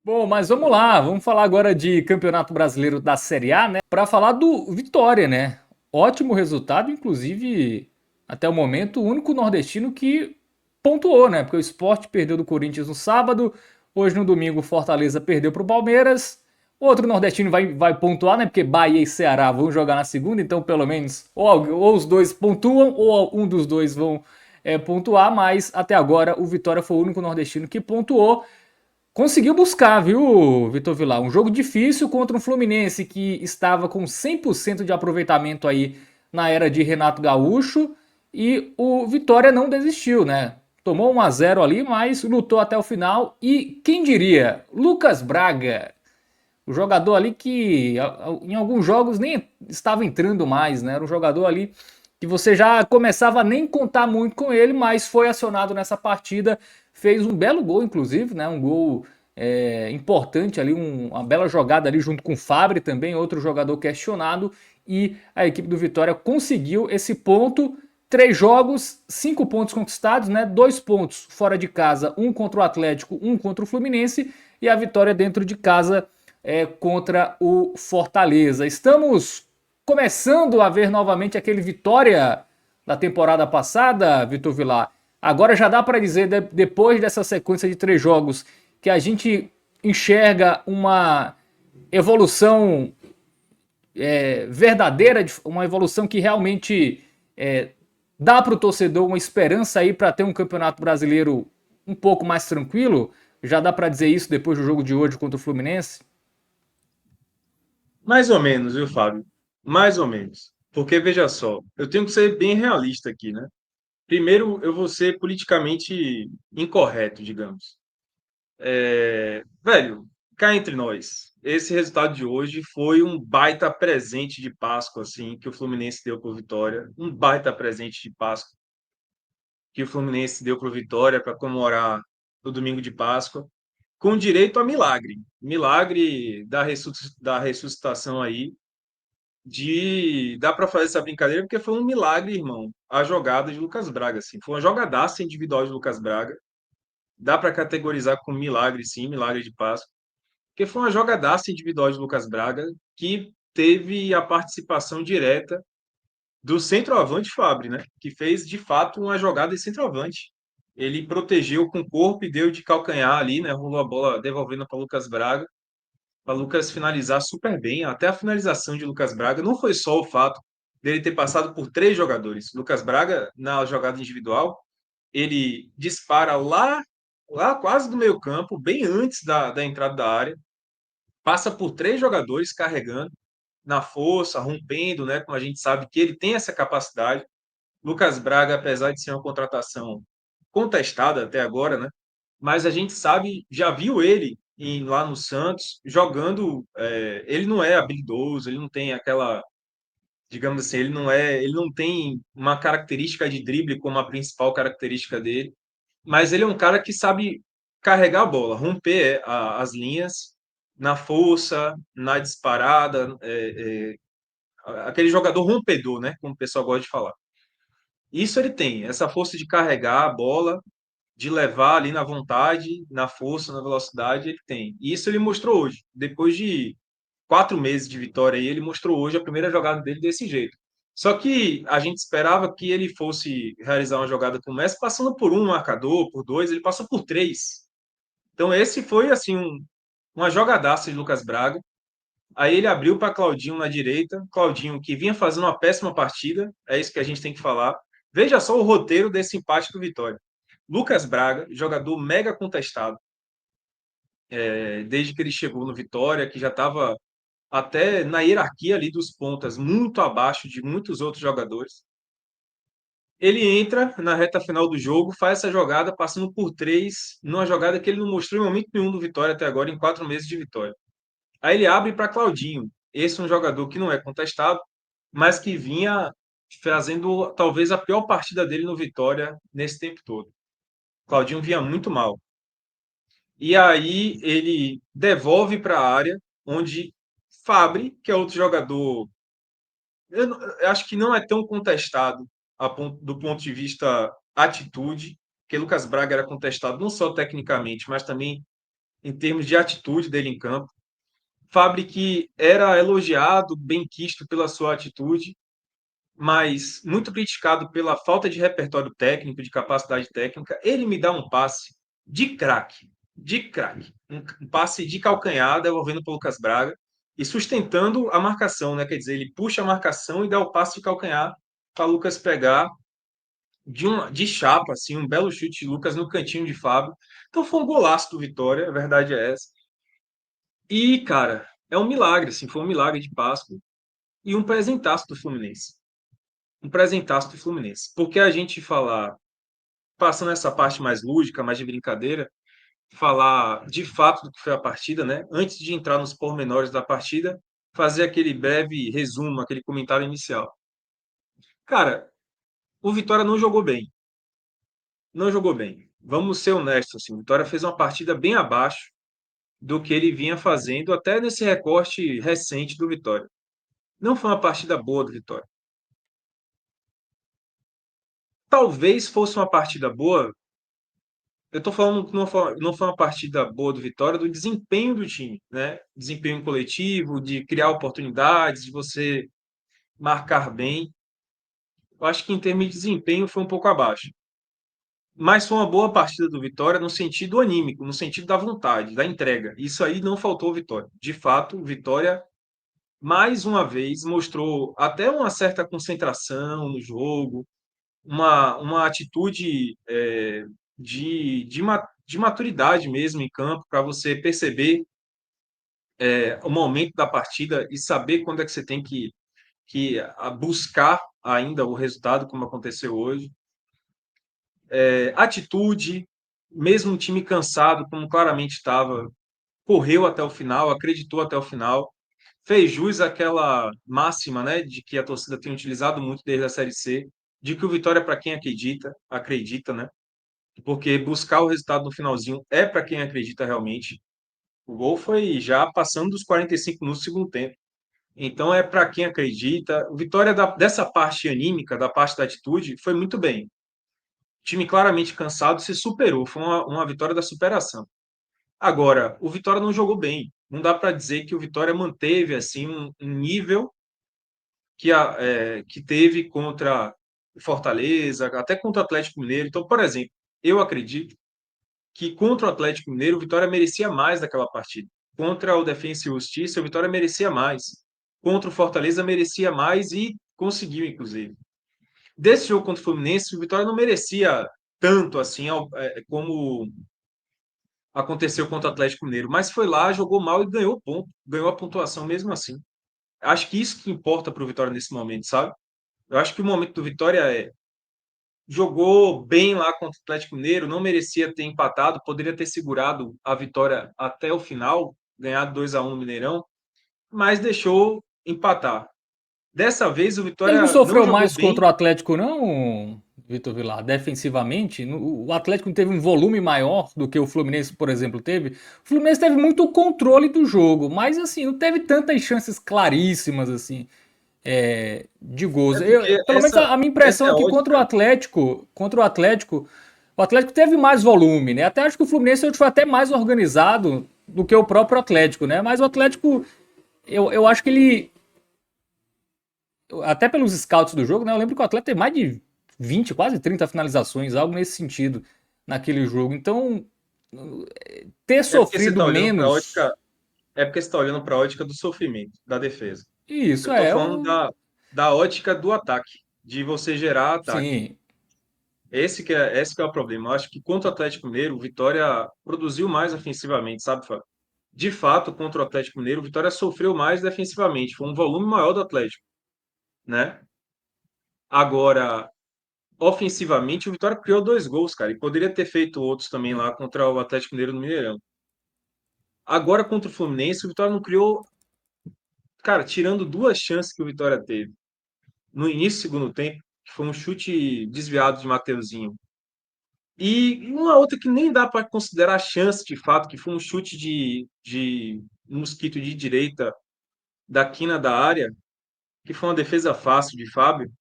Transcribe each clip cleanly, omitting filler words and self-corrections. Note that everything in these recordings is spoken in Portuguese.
Bom, mas vamos lá, vamos falar agora de Campeonato Brasileiro da Série A, né? Para falar do Vitória, né? Ótimo resultado, inclusive até o momento o único nordestino que pontuou, né? Porque o Sport perdeu do Corinthians no sábado, hoje no domingo o Fortaleza perdeu para o Palmeiras. Outro nordestino vai pontuar, né? Porque Bahia e Ceará vão jogar na segunda, então pelo menos ou os dois pontuam ou um dos dois vão pontuar, mas até agora o Vitória foi o único nordestino que pontuou. Conseguiu buscar, viu, Vitor Vilar? Um jogo difícil contra um Fluminense que estava com 100% de aproveitamento aí na era de Renato Gaúcho e o Vitória não desistiu, né? Tomou 1-0 ali, mas lutou até o final e quem diria? Lucas Braga, o jogador ali que em alguns jogos nem estava entrando mais, né? Era um jogador ali que você já começava a nem contar muito com ele, mas foi acionado nessa partida, fez um belo gol, inclusive, né? Um gol importante ali, uma bela jogada ali junto com o Fabri também, outro jogador questionado, e a equipe do Vitória conseguiu esse ponto. 3 jogos, 5 pontos conquistados, né? 2 pontos fora de casa, um contra o Atlético, um contra o Fluminense, e a vitória dentro de casa contra o Fortaleza. Estamos começando a ver novamente aquele Vitória da temporada passada, Vitor Vilar. Agora já dá para dizer, depois dessa sequência de 3 jogos, que a gente enxerga uma evolução verdadeira, uma evolução que realmente dá para o torcedor uma esperança aí para ter um campeonato brasileiro um pouco mais tranquilo. Já dá para dizer isso depois do jogo de hoje contra o Fluminense? Mais ou menos, viu, Fábio? Mais ou menos. Porque, veja só, eu tenho que ser bem realista aqui, né? Primeiro, eu vou ser politicamente incorreto, digamos. Velho, cá entre nós, esse resultado de hoje foi um baita presente de Páscoa, assim, que o Fluminense deu para o Vitória. Um baita presente de Páscoa que o Fluminense deu para o Vitória para comemorar o domingo de Páscoa, com direito a milagre. Milagre da ressuscitação aí de dá para fazer essa brincadeira porque foi um milagre, irmão. A jogada de Lucas Braga, assim, foi uma jogadaça individual de Lucas Braga. Dá para categorizar como milagre, sim, milagre de Páscoa, porque foi uma jogadaça individual de Lucas Braga que teve a participação direta do centroavante Fabri, né? Que fez de fato uma jogada de centroavante. Ele protegeu com o corpo e deu de calcanhar ali, né? Rolou a bola devolvendo para Lucas Braga, para Lucas finalizar super bem. Até a finalização de Lucas Braga não foi só o fato dele ter passado por 3 jogadores. Lucas Braga, na jogada individual, ele dispara lá quase do meio campo, bem antes da entrada da área, passa por 3 jogadores carregando na força, rompendo, né? Como a gente sabe que ele tem essa capacidade. Lucas Braga, apesar de ser uma contratação contestada até agora, né? Mas a gente sabe, já viu ele lá no Santos jogando. Ele não é habilidoso, ele não tem aquela, digamos assim, ele não tem uma característica de drible como a principal característica dele, mas ele é um cara que sabe carregar a bola, romper as linhas na força, na disparada, aquele jogador rompedor, né? Como o pessoal gosta de falar. Isso ele tem, essa força de carregar a bola, de levar ali na vontade, na força, na velocidade, ele tem. E isso ele mostrou hoje. Depois de 4 meses de vitória aí, ele mostrou hoje a primeira jogada dele desse jeito. Só que a gente esperava que ele fosse realizar uma jogada com o Messi passando por um marcador, por dois, ele passou por 3. Então esse foi assim uma jogadaça de Lucas Braga. Aí ele abriu para Claudinho na direita, Claudinho que vinha fazendo uma péssima partida, é isso que a gente tem que falar. Veja só o roteiro desse empate do Vitória. Lucas Braga, jogador mega contestado, desde que ele chegou no Vitória, que já estava até na hierarquia ali dos pontas, muito abaixo de muitos outros jogadores. Ele entra na reta final do jogo, faz essa jogada passando por 3, numa jogada que ele não mostrou em momento nenhum do Vitória até agora, em 4 meses de Vitória. Aí ele abre para Claudinho. Esse é um jogador que não é contestado, mas que vinha fazendo talvez a pior partida dele no Vitória nesse tempo todo. Claudinho vinha muito mal. E aí ele devolve para a área, onde Fabri, que é outro jogador, eu acho que não é tão contestado do ponto de vista atitude, porque Lucas Braga era contestado não só tecnicamente, mas também em termos de atitude dele em campo. Fábio que era elogiado, bem quisto pela sua atitude, mas muito criticado pela falta de repertório técnico, de capacidade técnica. Ele me dá um passe de craque, um passe de calcanhar, devolvendo para o Lucas Braga e sustentando a marcação, né? Quer dizer, ele puxa a marcação e dá o passe de calcanhar para Lucas pegar de chapa, assim, um belo chute de Lucas no cantinho de Fábio. Então foi um golaço do Vitória, a verdade é essa. E, cara, é um milagre, assim, foi um milagre de Páscoa e um presentaço do Fluminense. Um presentaço do Fluminense. Porque a gente falar, passando essa parte mais lúdica, mais de brincadeira, falar de fato do que foi a partida, né? Antes de entrar nos pormenores da partida, fazer aquele breve resumo, aquele comentário inicial. Cara, o Vitória não jogou bem. Não jogou bem. Vamos ser honestos, assim, o Vitória fez uma partida bem abaixo do que ele vinha fazendo até nesse recorte recente do Vitória. Não foi uma partida boa do Vitória. Talvez fosse uma partida boa. Eu estou falando que não foi uma partida boa do Vitória, do desempenho do time, né? Desempenho coletivo, de criar oportunidades, de você marcar bem. Eu acho que em termos de desempenho foi um pouco abaixo. Mas foi uma boa partida do Vitória no sentido anímico, no sentido da vontade, da entrega. Isso aí não faltou ao Vitória. De fato, o Vitória, mais uma vez, mostrou até uma certa concentração no jogo, uma atitude de maturidade mesmo em campo, para você perceber o momento da partida e saber quando é que você tem que buscar ainda o resultado, como aconteceu hoje. Atitude, mesmo um time cansado, como claramente estava, correu até o final, acreditou até o final, fez jus àquela máxima, né, de que a torcida tem utilizado muito desde a Série C, de que o Vitória é para quem acredita, acredita, né? Porque buscar o resultado no finalzinho é para quem acredita realmente. O gol foi já passando dos 45 minutos do segundo tempo. Então é para quem acredita. O Vitória dessa parte anímica, da parte da atitude, foi muito bem. O time claramente cansado se superou. Foi uma vitória da superação. Agora, o Vitória não jogou bem. Não dá para dizer que o Vitória manteve assim um nível que teve contra o Fortaleza, até contra o Atlético Mineiro. Então, por exemplo, eu acredito que contra o Atlético Mineiro, o Vitória merecia mais daquela partida. Contra o Defensa e Justiça, o Vitória merecia mais. Contra o Fortaleza, merecia mais e conseguiu, inclusive. Desse jogo contra o Fluminense, o Vitória não merecia tanto assim como aconteceu contra o Atlético Mineiro, mas foi lá, jogou mal e ganhou ponto, ganhou a pontuação mesmo assim. Acho que isso que importa para o Vitória nesse momento, sabe? Eu acho que o momento do Vitória jogou bem lá contra o Atlético Mineiro, não merecia ter empatado, poderia ter segurado a vitória até o final, ganhado 2-1 no Mineirão, mas deixou empatar. Dessa vez o Ele não Vitória não sofreu jogou mais bem. contra o Atlético, não, Vitor Vilar, defensivamente. O Atlético não teve um volume maior do que o Fluminense, por exemplo, teve. O Fluminense teve muito controle do jogo, mas assim, não teve tantas chances claríssimas assim de gols. É porque Pelo menos a minha essa impressão é é a que ótica. o Atlético teve mais volume, né? Até acho que o Fluminense foi até mais organizado do que o próprio Atlético, né? Mas o Atlético, eu acho que ele até pelos scouts do jogo, né? Eu lembro que o Atlético tem mais de 20, quase 30 finalizações, algo nesse sentido, naquele jogo. Então, ter É porque você sofrido está olhando para a menos. ótica. É porque você está olhando para a ótica do sofrimento, da defesa. Eu Isso estou é falando o. da ótica do ataque, de você gerar ataque. Sim. Esse que é o problema. Eu acho que contra o Atlético Mineiro, o Vitória produziu mais ofensivamente, sabe, Fábio? De fato, contra o Atlético Mineiro, o Vitória sofreu mais defensivamente. Foi um volume maior do Atlético, né? Agora, ofensivamente, o Vitória criou 2 gols, cara, e poderia ter feito outros também lá contra o Atlético Mineiro no Mineirão. Agora, contra o Fluminense, o Vitória não criou, cara, tirando 2 chances que o Vitória teve. No início do segundo tempo, que foi um chute desviado de Mateuzinho. E uma outra que nem dá para considerar chance de fato, que foi um chute de mosquito de direita da quina da área, que foi uma defesa fácil de Fábio.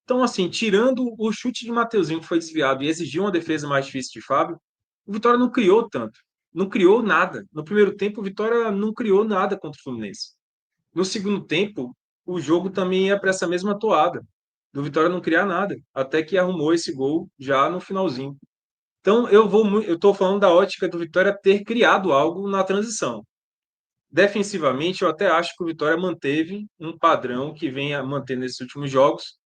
Então, assim, tirando o chute de Mateuzinho que foi desviado e exigiu uma defesa mais difícil de Fábio, o Vitória não criou tanto. Não criou nada. No primeiro tempo, o Vitória não criou nada contra o Fluminense. No segundo tempo, o jogo também ia para essa mesma toada, do Vitória não criar nada, até que arrumou esse gol já no finalzinho. Então, eu estou falando da ótica do Vitória ter criado algo na transição. Defensivamente, eu até acho que o Vitória manteve um padrão que vem a manter nesses últimos jogos,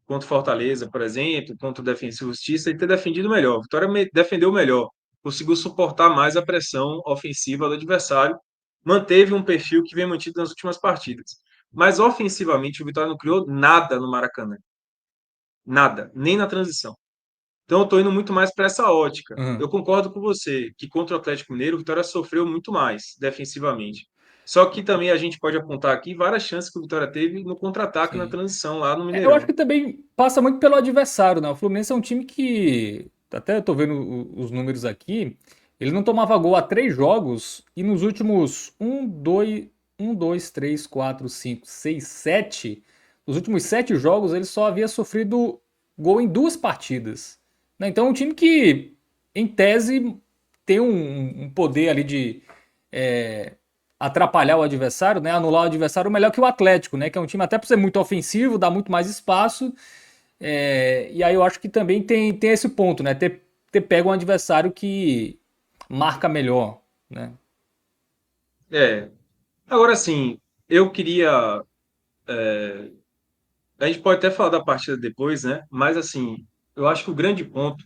contra o Fortaleza, por exemplo, contra o Defensa e Justiça, e ter defendido melhor. O Vitória defendeu melhor, conseguiu suportar mais a pressão ofensiva do adversário, manteve um perfil que vem mantido nas últimas partidas. Mas ofensivamente, o Vitória não criou nada no Maracanã. Nada, nem na transição. Então, eu estou indo muito mais para essa ótica. Eu Uhum. concordo com você que contra o Atlético Mineiro, o Vitória sofreu muito mais defensivamente. Só que também a gente pode apontar aqui várias chances que o Vitória teve no contra-ataque na Sim. transição lá no Eu acho Mineirão. que também passa muito pelo adversário, né? O Fluminense é um time que, até eu tô vendo os números aqui, ele não tomava gol há 3 jogos e nos últimos dois, três, quatro, cinco, seis, sete, nos últimos 7 jogos ele só havia sofrido gol em 2 partidas, né? Então é um time que, em tese, tem um poder ali de é, atrapalhar o adversário, né? Anular o adversário melhor que o Atlético, né? Que é um time até por ser muito ofensivo, dá muito mais espaço. E aí eu acho que também tem esse ponto, né? Ter pego um adversário que marca melhor, né? É. Agora, sim, eu queria. A gente pode até falar da partida depois, né? Mas, assim, eu acho que o grande ponto,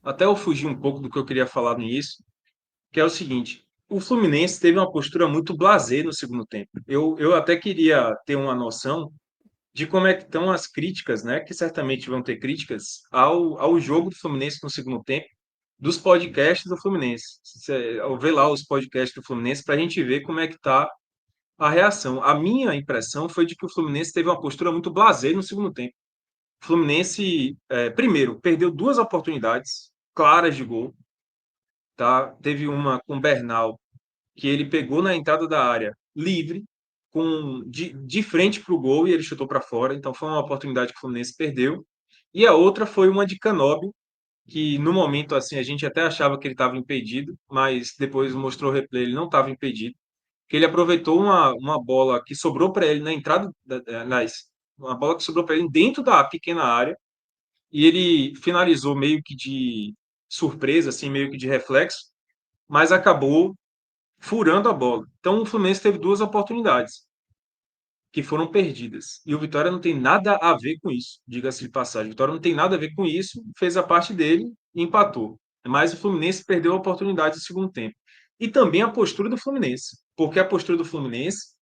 até eu fugir um pouco do que eu queria falar no início, que é o seguinte: o Fluminense teve uma postura muito blasé no segundo tempo. Eu até queria ter uma noção de como é que estão as críticas, né? Que certamente vão ter críticas ao jogo do Fluminense no segundo tempo, dos podcasts do Fluminense. Ao ver lá os podcasts do Fluminense, para a gente ver como é que está a reação. A minha impressão foi de que o Fluminense teve uma postura muito blasé no segundo tempo. O Fluminense, primeiro, perdeu duas oportunidades claras de gol. Tá? Teve uma com o Bernal, que ele pegou na entrada da área livre, de frente para o gol e ele chutou para fora. Então foi uma oportunidade que o Fluminense perdeu. E a outra foi uma de Canóbio, que no momento assim a gente até achava que ele estava impedido, mas depois mostrou o replay, ele não estava impedido. Que ele aproveitou uma bola que sobrou para ele na entrada, uma bola que sobrou para ele dentro da pequena área e ele finalizou meio que de surpresa, assim, meio que de reflexo, mas acabou furando a bola. Então o Fluminense teve duas oportunidades que foram perdidas. E o Vitória não tem nada a ver com isso, diga-se de passagem. O Vitória não tem nada a ver com isso, fez a parte dele e empatou. Mas o Fluminense perdeu a oportunidade no segundo tempo. E também a postura do Fluminense, porque a postura do Fluminense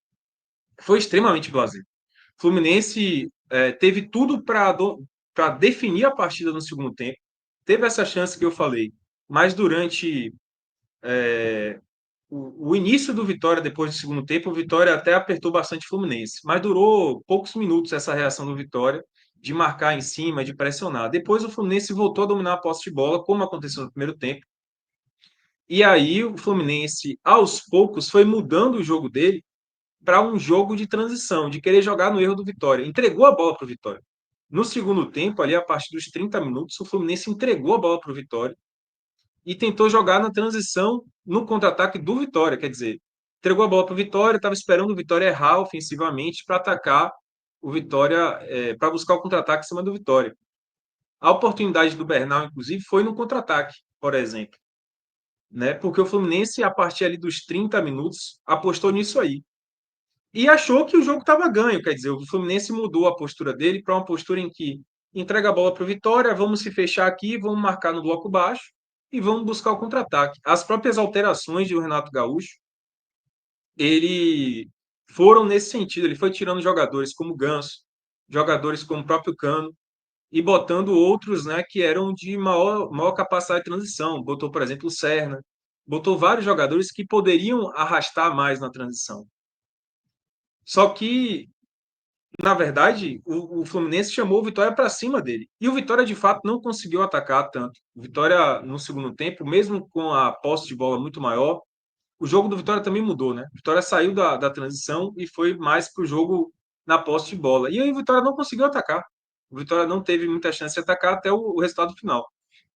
foi extremamente blasé. O Fluminense teve tudo para definir a partida no segundo tempo. Teve essa chance que eu falei, mas durante o início do Vitória, depois do segundo tempo, o Vitória até apertou bastante o Fluminense, mas durou poucos minutos essa reação do Vitória de marcar em cima, de pressionar. Depois o Fluminense voltou a dominar a posse de bola, como aconteceu no primeiro tempo, e aí o Fluminense, aos poucos, foi mudando o jogo dele para um jogo de transição, de querer jogar no erro do Vitória. Entregou a bola para o Vitória. No segundo tempo, ali a partir dos 30 minutos, o Fluminense entregou a bola para o Vitória e tentou jogar na transição no contra-ataque do Vitória. Quer dizer, entregou a bola para o Vitória, estava esperando o Vitória errar ofensivamente para atacar o Vitória, para buscar o contra-ataque em cima do Vitória. A oportunidade do Bernal, inclusive, foi no contra-ataque, por exemplo. Né? Porque o Fluminense, a partir ali dos 30 minutos, apostou nisso aí. E achou que o jogo estava ganho. Quer dizer, o Fluminense mudou a postura dele para uma postura em que entrega a bola para o Vitória, vamos se fechar aqui, vamos marcar no bloco baixo e vamos buscar o contra-ataque. As próprias alterações do Renato Gaúcho, ele foram nesse sentido. Ele foi tirando jogadores como Ganso, jogadores como o próprio Cano, e botando outros, né, que eram de maior capacidade de transição. Botou, por exemplo, o Serna. Botou vários jogadores que poderiam arrastar mais na transição. Só que na verdade, o Fluminense chamou o Vitória para cima dele. E o Vitória, de fato, não conseguiu atacar tanto. O Vitória, no segundo tempo, mesmo com a posse de bola muito maior, o jogo do Vitória também mudou, né? O Vitória saiu da transição e foi mais para o jogo na posse de bola. E aí o Vitória não conseguiu atacar. O Vitória não teve muita chance de atacar até o resultado final.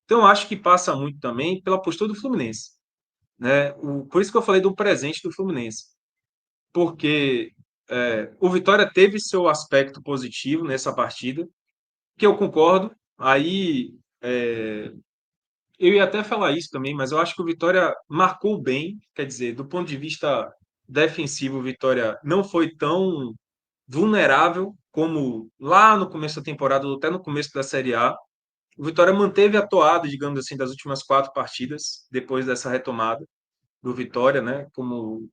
Então, eu acho que passa muito também pela postura do Fluminense. né? Por isso que eu falei do presente do Fluminense, porque o Vitória teve seu aspecto positivo nessa partida, que eu concordo. Aí eu ia até falar isso também, mas eu acho que o Vitória marcou bem, quer dizer, do ponto de vista defensivo, o Vitória não foi tão vulnerável como lá no começo da temporada, ou até no começo da Série A. O Vitória manteve a toada, digamos assim, das últimas 4 partidas, depois dessa retomada do Vitória, né? Como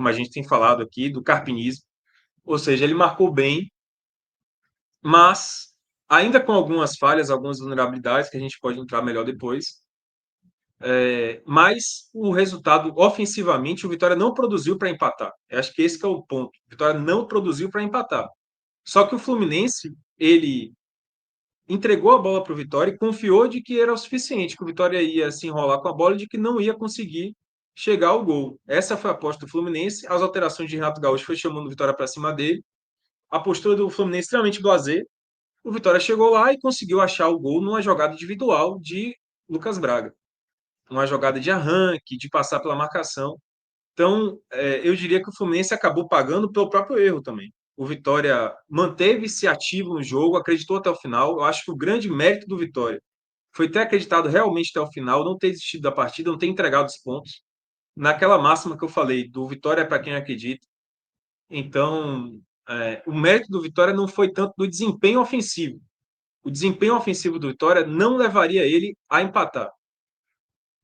a gente tem falado aqui, do carpinismo. Ou seja, ele marcou bem, mas ainda com algumas falhas, algumas vulnerabilidades, que a gente pode entrar melhor depois. Mas o resultado, ofensivamente, o Vitória não produziu para empatar. Eu acho que esse que é o ponto. O Vitória não produziu para empatar. Só que o Fluminense, ele entregou a bola para o Vitória e confiou de que era o suficiente, que o Vitória ia se enrolar com a bola e de que não ia conseguir chegar ao gol. Essa foi a aposta do Fluminense. As alterações de Renato Gaúcho foi chamando o Vitória para cima dele. A postura do Fluminense extremamente blasé. O Vitória chegou lá e conseguiu achar o gol numa jogada individual de Lucas Braga. Uma jogada de arranque, de passar pela marcação. Então, eu diria que o Fluminense acabou pagando pelo próprio erro também. O Vitória manteve-se ativo no jogo, acreditou até o final. Eu acho que o grande mérito do Vitória foi ter acreditado realmente até o final, não ter desistido da partida, não ter entregado os pontos. Naquela máxima que eu falei, do Vitória é para quem acredita. Então, o mérito do Vitória não foi tanto do desempenho ofensivo. O desempenho ofensivo do Vitória não levaria ele a empatar.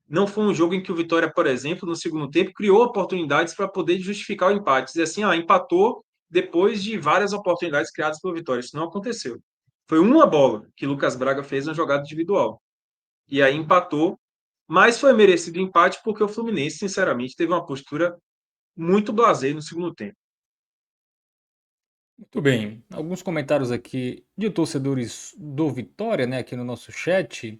Não foi um jogo em que o Vitória, por exemplo, no segundo tempo, criou oportunidades para poder justificar o empate. Dizer assim, empatou depois de várias oportunidades criadas pelo Vitória. Isso não aconteceu. Foi uma bola que Lucas Braga fez na jogada individual. E aí empatou, mas foi merecido o empate porque o Fluminense, sinceramente, teve uma postura muito blasé no segundo tempo. Muito bem. Alguns comentários aqui de torcedores do Vitória, né, aqui no nosso chat.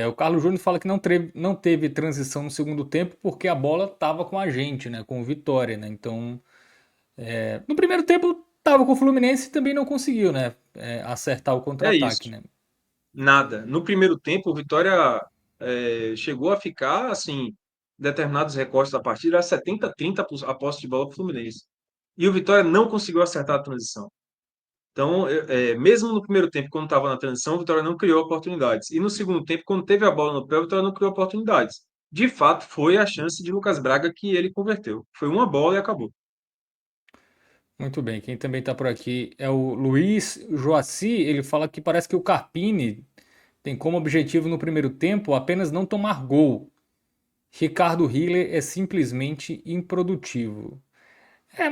O Carlos Júnior fala que não teve transição no segundo tempo porque a bola estava com a gente, né, com o Vitória, né? Então, no primeiro tempo estava com o Fluminense e também não conseguiu, né, acertar o É isso. contra-ataque, né? Nada. No primeiro tempo, o Vitória chegou a ficar, assim, determinados recortes da partida, era 70-30 a posse de bola para o Fluminense. E o Vitória não conseguiu acertar a transição. Então, mesmo no primeiro tempo, quando estava na transição, o Vitória não criou oportunidades. E no segundo tempo, quando teve a bola no pé, o Vitória não criou oportunidades. De fato, foi a chance de Lucas Braga que ele converteu. Foi uma bola e acabou. Muito bem. Quem também está por aqui é o Luiz Joaci. Ele fala que parece que o Carpini tem como objetivo no primeiro tempo apenas não tomar gol. Ricardo Hiller é simplesmente improdutivo.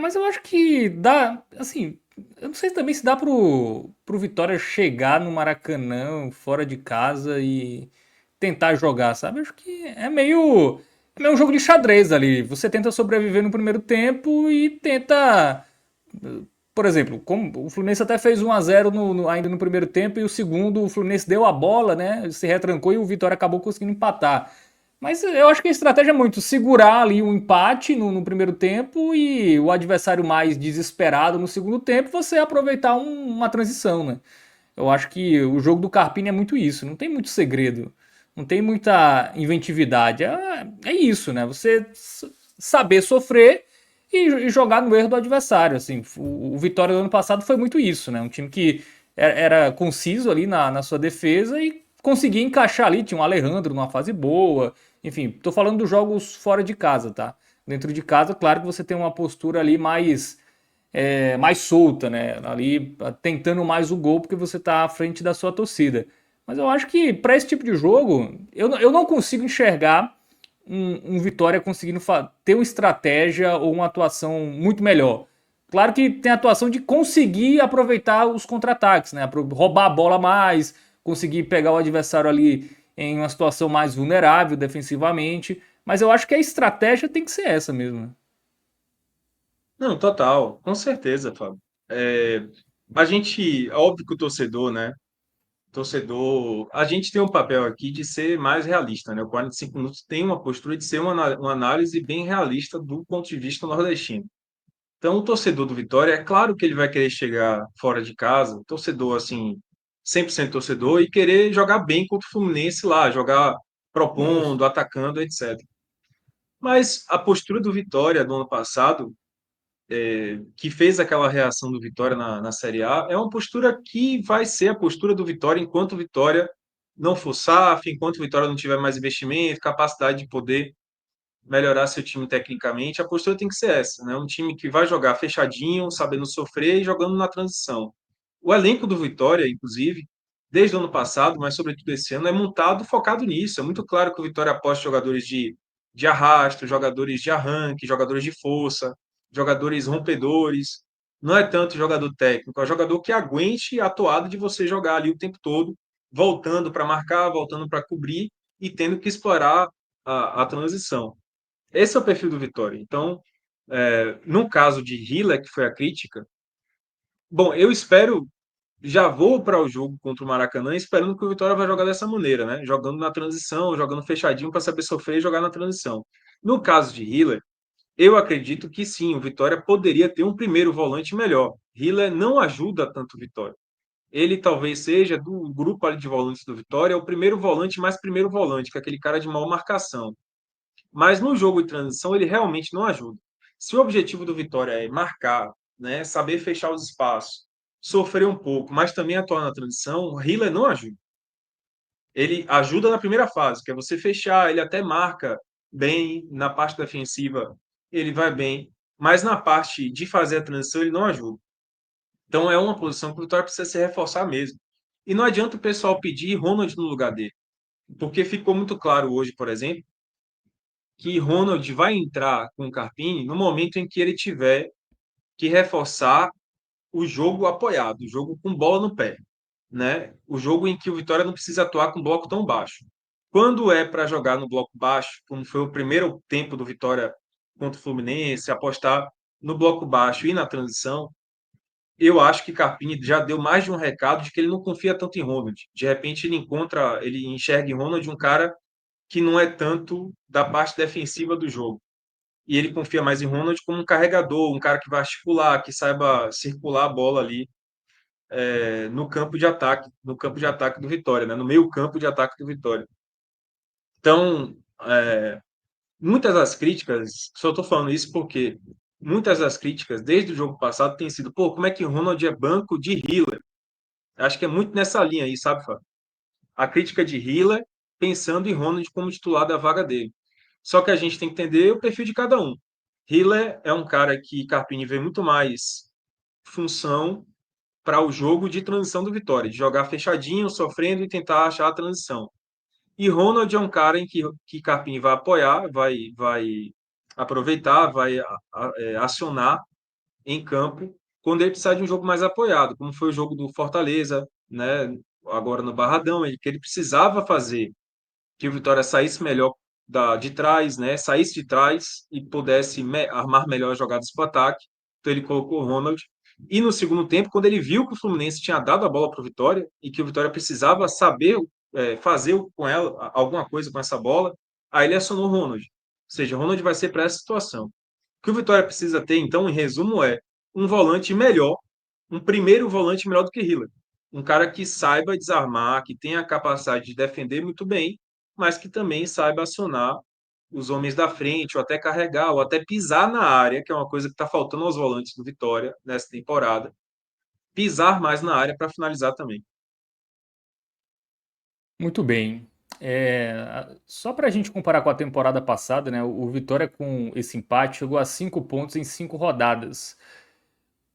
Mas eu acho que dá, assim, eu não sei também se dá pro Vitória chegar no Maracanã, fora de casa e tentar jogar, sabe? Eu acho que é meio um jogo de xadrez ali. Você tenta sobreviver no primeiro tempo e tenta, por exemplo, como o Fluminense até fez 1-0 ainda no primeiro tempo e o segundo o Fluminense deu a bola, né? Se retrancou e o Vitória acabou conseguindo empatar. Mas eu acho que a estratégia é muito segurar ali um empate no primeiro tempo e o adversário mais desesperado no segundo tempo, você aproveitar uma transição, né? Eu acho que o jogo do Carpini é muito isso, não tem muito segredo, não tem muita inventividade. É isso, né? Você saber sofrer e jogar no erro do adversário. Assim, o Vitória do ano passado foi muito isso, né? Um time que era conciso ali na sua defesa e conseguia encaixar ali. Tinha um Alejandro numa fase boa. Enfim, tô falando dos jogos fora de casa, tá? Dentro de casa, claro que você tem uma postura ali mais solta, né? Ali tentando mais o gol porque você tá à frente da sua torcida. Mas eu acho que para esse tipo de jogo, eu não consigo enxergar um Vitória conseguindo ter uma estratégia ou uma atuação muito melhor. Claro que tem a atuação de conseguir aproveitar os contra-ataques, né? Roubar a bola mais, conseguir pegar o adversário ali em uma situação mais vulnerável defensivamente. Mas eu acho que a estratégia tem que ser essa mesmo, né? Não, total, com certeza, Fábio. É, a gente, óbvio que o torcedor, né? Torcedor, a gente tem um papel aqui de ser mais realista, né? O 45 minutos tem uma postura de ser uma análise bem realista do ponto de vista nordestino. Então, o torcedor do Vitória, é claro que ele vai querer chegar fora de casa, torcedor assim, 100% torcedor, e querer jogar bem contra o Fluminense lá, jogar Isso. propondo, atacando, etc. Mas a postura do Vitória do ano passado, que fez aquela reação do Vitória na Série A, é uma postura que vai ser a postura do Vitória enquanto o Vitória não for SAF, enquanto o Vitória não tiver mais investimento, capacidade de poder melhorar seu time tecnicamente, a postura tem que ser essa, né? Um time que vai jogar fechadinho, sabendo sofrer e jogando na transição. O elenco do Vitória, inclusive, desde o ano passado, mas sobretudo esse ano, é montado focado nisso. É muito claro que o Vitória aposta em jogadores de arrasto, jogadores de arranque, jogadores de força, jogadores rompedores. Não é tanto jogador técnico, é jogador que aguente a toada de você jogar ali o tempo todo, voltando para marcar, voltando para cobrir e tendo que explorar a transição. Esse é o perfil do Vitória. Então, no caso de Hiller, que foi a crítica, bom, eu espero, já vou para o jogo contra o Maracanã esperando que o Vitória vai jogar dessa maneira, né? Jogando na transição, jogando fechadinho para saber sofrer e jogar na transição. No caso de Hiller, eu acredito que sim, o Vitória poderia ter um primeiro volante melhor. Hiller não ajuda tanto o Vitória. Ele talvez seja do grupo ali de volantes do Vitória, o primeiro volante mais primeiro volante, que é aquele cara de maior marcação. Mas no jogo de transição ele realmente não ajuda. Se o objetivo do Vitória é marcar, né, saber fechar os espaços, sofrer um pouco, mas também atuar na transição, o Hiller não ajuda. Ele ajuda na primeira fase, que é você fechar, ele até marca bem na parte defensiva, ele vai bem, mas na parte de fazer a transição ele não ajuda. Então é uma posição que o Vitória precisa se reforçar mesmo. E não adianta o pessoal pedir Ronald no lugar dele, porque ficou muito claro hoje, por exemplo, que Ronald vai entrar com o Carpini no momento em que ele tiver que reforçar o jogo apoiado, o jogo com bola no pé, né? O jogo em que o Vitória não precisa atuar com bloco tão baixo. Quando é para jogar no bloco baixo, como foi o primeiro tempo do Vitória contra o Fluminense, apostar no bloco baixo e na transição, eu acho que Carpini já deu mais de um recado de que ele não confia tanto em Ronald. De repente ele enxerga em Ronald um cara que não é tanto da parte defensiva do jogo e ele confia mais em Ronald como um carregador, um cara que vai articular, que saiba circular a bola ali no campo de ataque do Vitória, né? No meio campo de ataque do Vitória. Então, muitas das críticas, só estou falando isso porque muitas das críticas desde o jogo passado têm sido, pô, como é que Ronald é banco de Hiller? Acho que é muito nessa linha aí, sabe, Fábio? A crítica de Hiller pensando em Ronald como titular da vaga dele. Só que a gente tem que entender o perfil de cada um. Hiller é um cara que Carpini vê muito mais função para o jogo de transição do Vitória, de jogar fechadinho, sofrendo e tentar achar a transição. E Ronald é um cara em que Carpini vai apoiar, vai aproveitar, vai acionar em campo quando ele precisar de um jogo mais apoiado, como foi o jogo do Fortaleza, né? Agora no Barradão, que ele precisava fazer que o Vitória saísse melhor de trás, né? Saísse de trás e pudesse armar melhor as jogadas para o ataque. Então ele colocou o Ronald. E no segundo tempo, quando ele viu que o Fluminense tinha dado a bola para o Vitória e que o Vitória precisava saber fazer com ela alguma coisa com essa bola, aí ele acionou o Ronald. Ou seja, o Ronald vai ser para essa situação. O que o Vitória precisa ter, então, em resumo, é um volante melhor, um primeiro volante melhor do que Hiller. Um cara que saiba desarmar, que tenha a capacidade de defender muito bem, mas que também saiba acionar os homens da frente, ou até carregar, ou até pisar na área, que é uma coisa que está faltando aos volantes do Vitória nessa temporada. Pisar mais na área para finalizar também. Muito bem. Só para a gente comparar com a temporada passada, né? O Vitória com esse empate chegou a 5 pontos em 5 rodadas.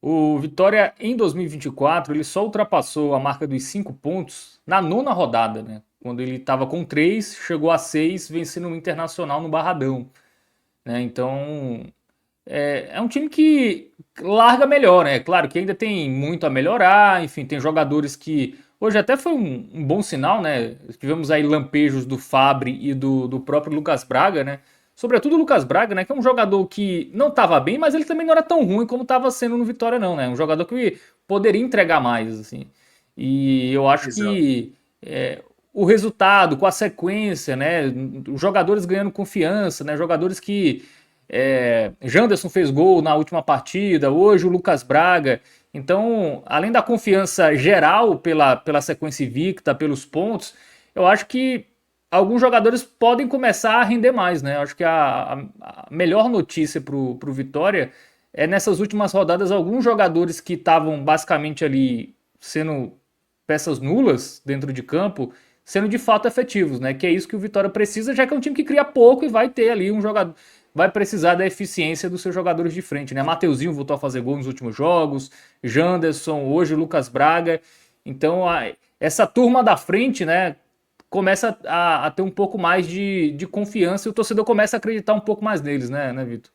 O Vitória em 2024 ele só ultrapassou a marca dos 5 pontos na nona rodada, né? Quando ele estava com 3, chegou a 6, vencendo o Internacional no Barradão, né? Então é um time que larga melhor, né? Claro que ainda tem muito a melhorar, enfim, tem jogadores que. Hoje até foi um bom sinal, né? Tivemos aí lampejos do Fabri e do próprio Lucas Braga, né? Sobretudo o Lucas Braga, né? Que é um jogador que não estava bem, mas ele também não era tão ruim como estava sendo no Vitória, não, né? Um jogador que poderia entregar mais, assim. E eu acho Exato. que o resultado, com a sequência, né? Os jogadores ganhando confiança, né? Jogadores que Janderson fez gol na última partida, hoje o Lucas Braga. Então, além da confiança geral pela sequência invicta, pelos pontos, eu acho que alguns jogadores podem começar a render mais, né? Eu acho que a melhor notícia pro Vitória é nessas últimas rodadas alguns jogadores que estavam basicamente ali sendo peças nulas dentro de campo, sendo de fato efetivos, né? Que é isso que o Vitória precisa, já que é um time que cria pouco e vai ter ali um jogador, vai precisar da eficiência dos seus jogadores de frente, né? Mateuzinho voltou a fazer gol nos últimos jogos, Janderson, hoje o Lucas Braga. Então, essa turma da frente, né, começa a ter um pouco mais de confiança e o torcedor começa a acreditar um pouco mais neles, né Vitor?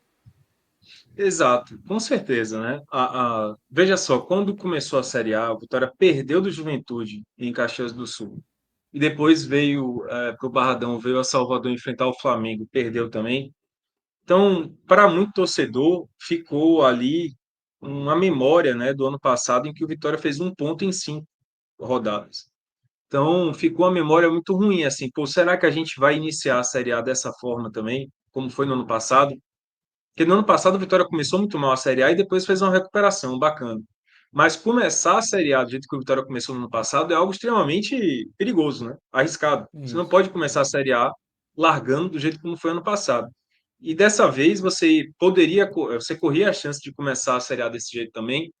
Exato, com certeza, né? Veja só, quando começou a Série A, o Vitória perdeu do Juventude em Caxias do Sul. E depois veio para o Barradão, veio a Salvador enfrentar o Flamengo, perdeu também. Então, para muito torcedor, ficou ali uma memória, né, do ano passado em que o Vitória fez um ponto em 5 rodadas. Então, ficou uma memória muito ruim, assim, pô, será que a gente vai iniciar a Série A dessa forma também, como foi no ano passado? Porque no ano passado o Vitória começou muito mal a Série A e depois fez uma recuperação bacana. Mas começar a Série A do jeito que o Vitória começou no ano passado é algo extremamente perigoso, né? Arriscado. Você não Isso. pode começar a Série A largando do jeito como foi ano passado. E dessa vez você corria a chance de começar a Série A desse jeito também,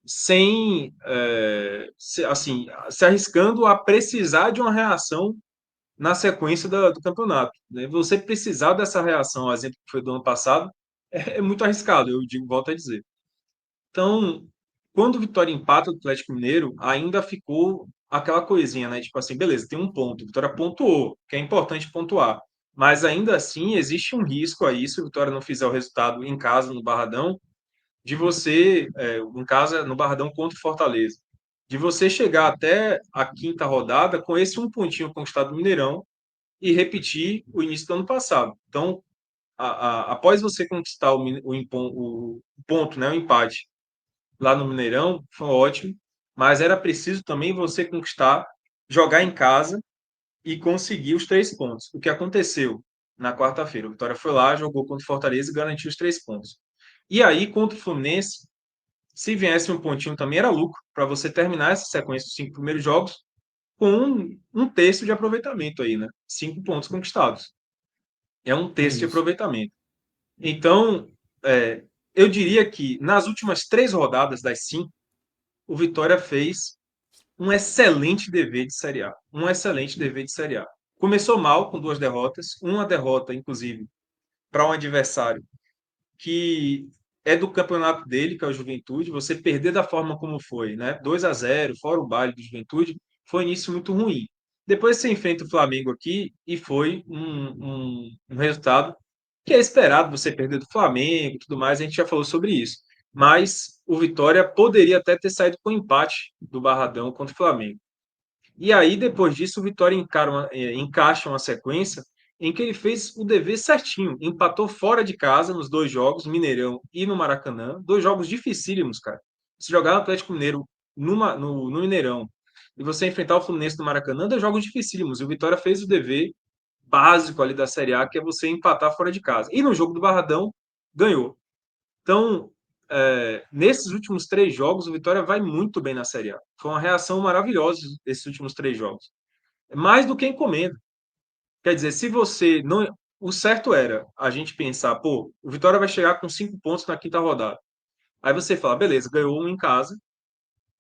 sem, assim, se arriscando a precisar de uma reação na sequência do campeonato, né? Você precisar dessa reação, o exemplo que foi do ano passado, é muito arriscado, eu digo, volto a dizer. Então, quando o Vitória empata o Atlético Mineiro, ainda ficou aquela coisinha, né? Tipo assim, beleza, tem um ponto, o Vitória pontuou, que é importante pontuar. Mas ainda assim, existe um risco aí, se o Vitória não fizer o resultado em casa, no Barradão, de você, em casa, no Barradão contra o Fortaleza, de você chegar até a quinta rodada com esse um pontinho conquistado no Mineirão e repetir o início do ano passado. Então, após você conquistar o ponto, né, o empate lá no Mineirão, foi ótimo, mas era preciso também você conquistar, jogar em casa e conseguir os 3 pontos. O que aconteceu na quarta-feira? O Vitória foi lá, jogou contra o Fortaleza e garantiu os 3 pontos. E aí, contra o Fluminense, se viesse um pontinho também era lucro para você terminar essa sequência dos 5 primeiros jogos com um terço de aproveitamento aí, né? 5 pontos conquistados. É um terço de Isso. aproveitamento. Então, é, eu diria que nas últimas 3 rodadas das 5, o Vitória fez um excelente dever de Série A. Um excelente dever de Série A. Começou mal com 2 derrotas, uma derrota, inclusive, para um adversário que é do campeonato dele, que é o Juventude. Você perder da forma como foi, né? 2-0, fora o baile do Juventude, foi um início muito ruim. Depois você enfrenta o Flamengo aqui e foi um resultado que é esperado você perder do Flamengo e tudo mais, a gente já falou sobre isso. Mas o Vitória poderia até ter saído com empate do Barradão contra o Flamengo. E aí, depois disso, o Vitória encaixa uma sequência em que ele fez o dever certinho. Empatou fora de casa nos 2 jogos, Mineirão e no Maracanã. 2 jogos dificílimos, cara. Se jogar no Atlético Mineiro no Mineirão e você enfrentar o Fluminense no Maracanã, 2 jogos dificílimos. E o Vitória fez o dever básico ali da Série A, que é você empatar fora de casa. E no jogo do Barradão, ganhou. Então, nesses últimos 3 jogos, o Vitória vai muito bem na Série A. Foi uma reação maravilhosa esses últimos 3 jogos. Mais do que encomenda. Quer dizer, se você não. O certo era a gente pensar, pô, o Vitória vai chegar com 5 pontos na quinta rodada. Aí você fala, beleza, ganhou um em casa,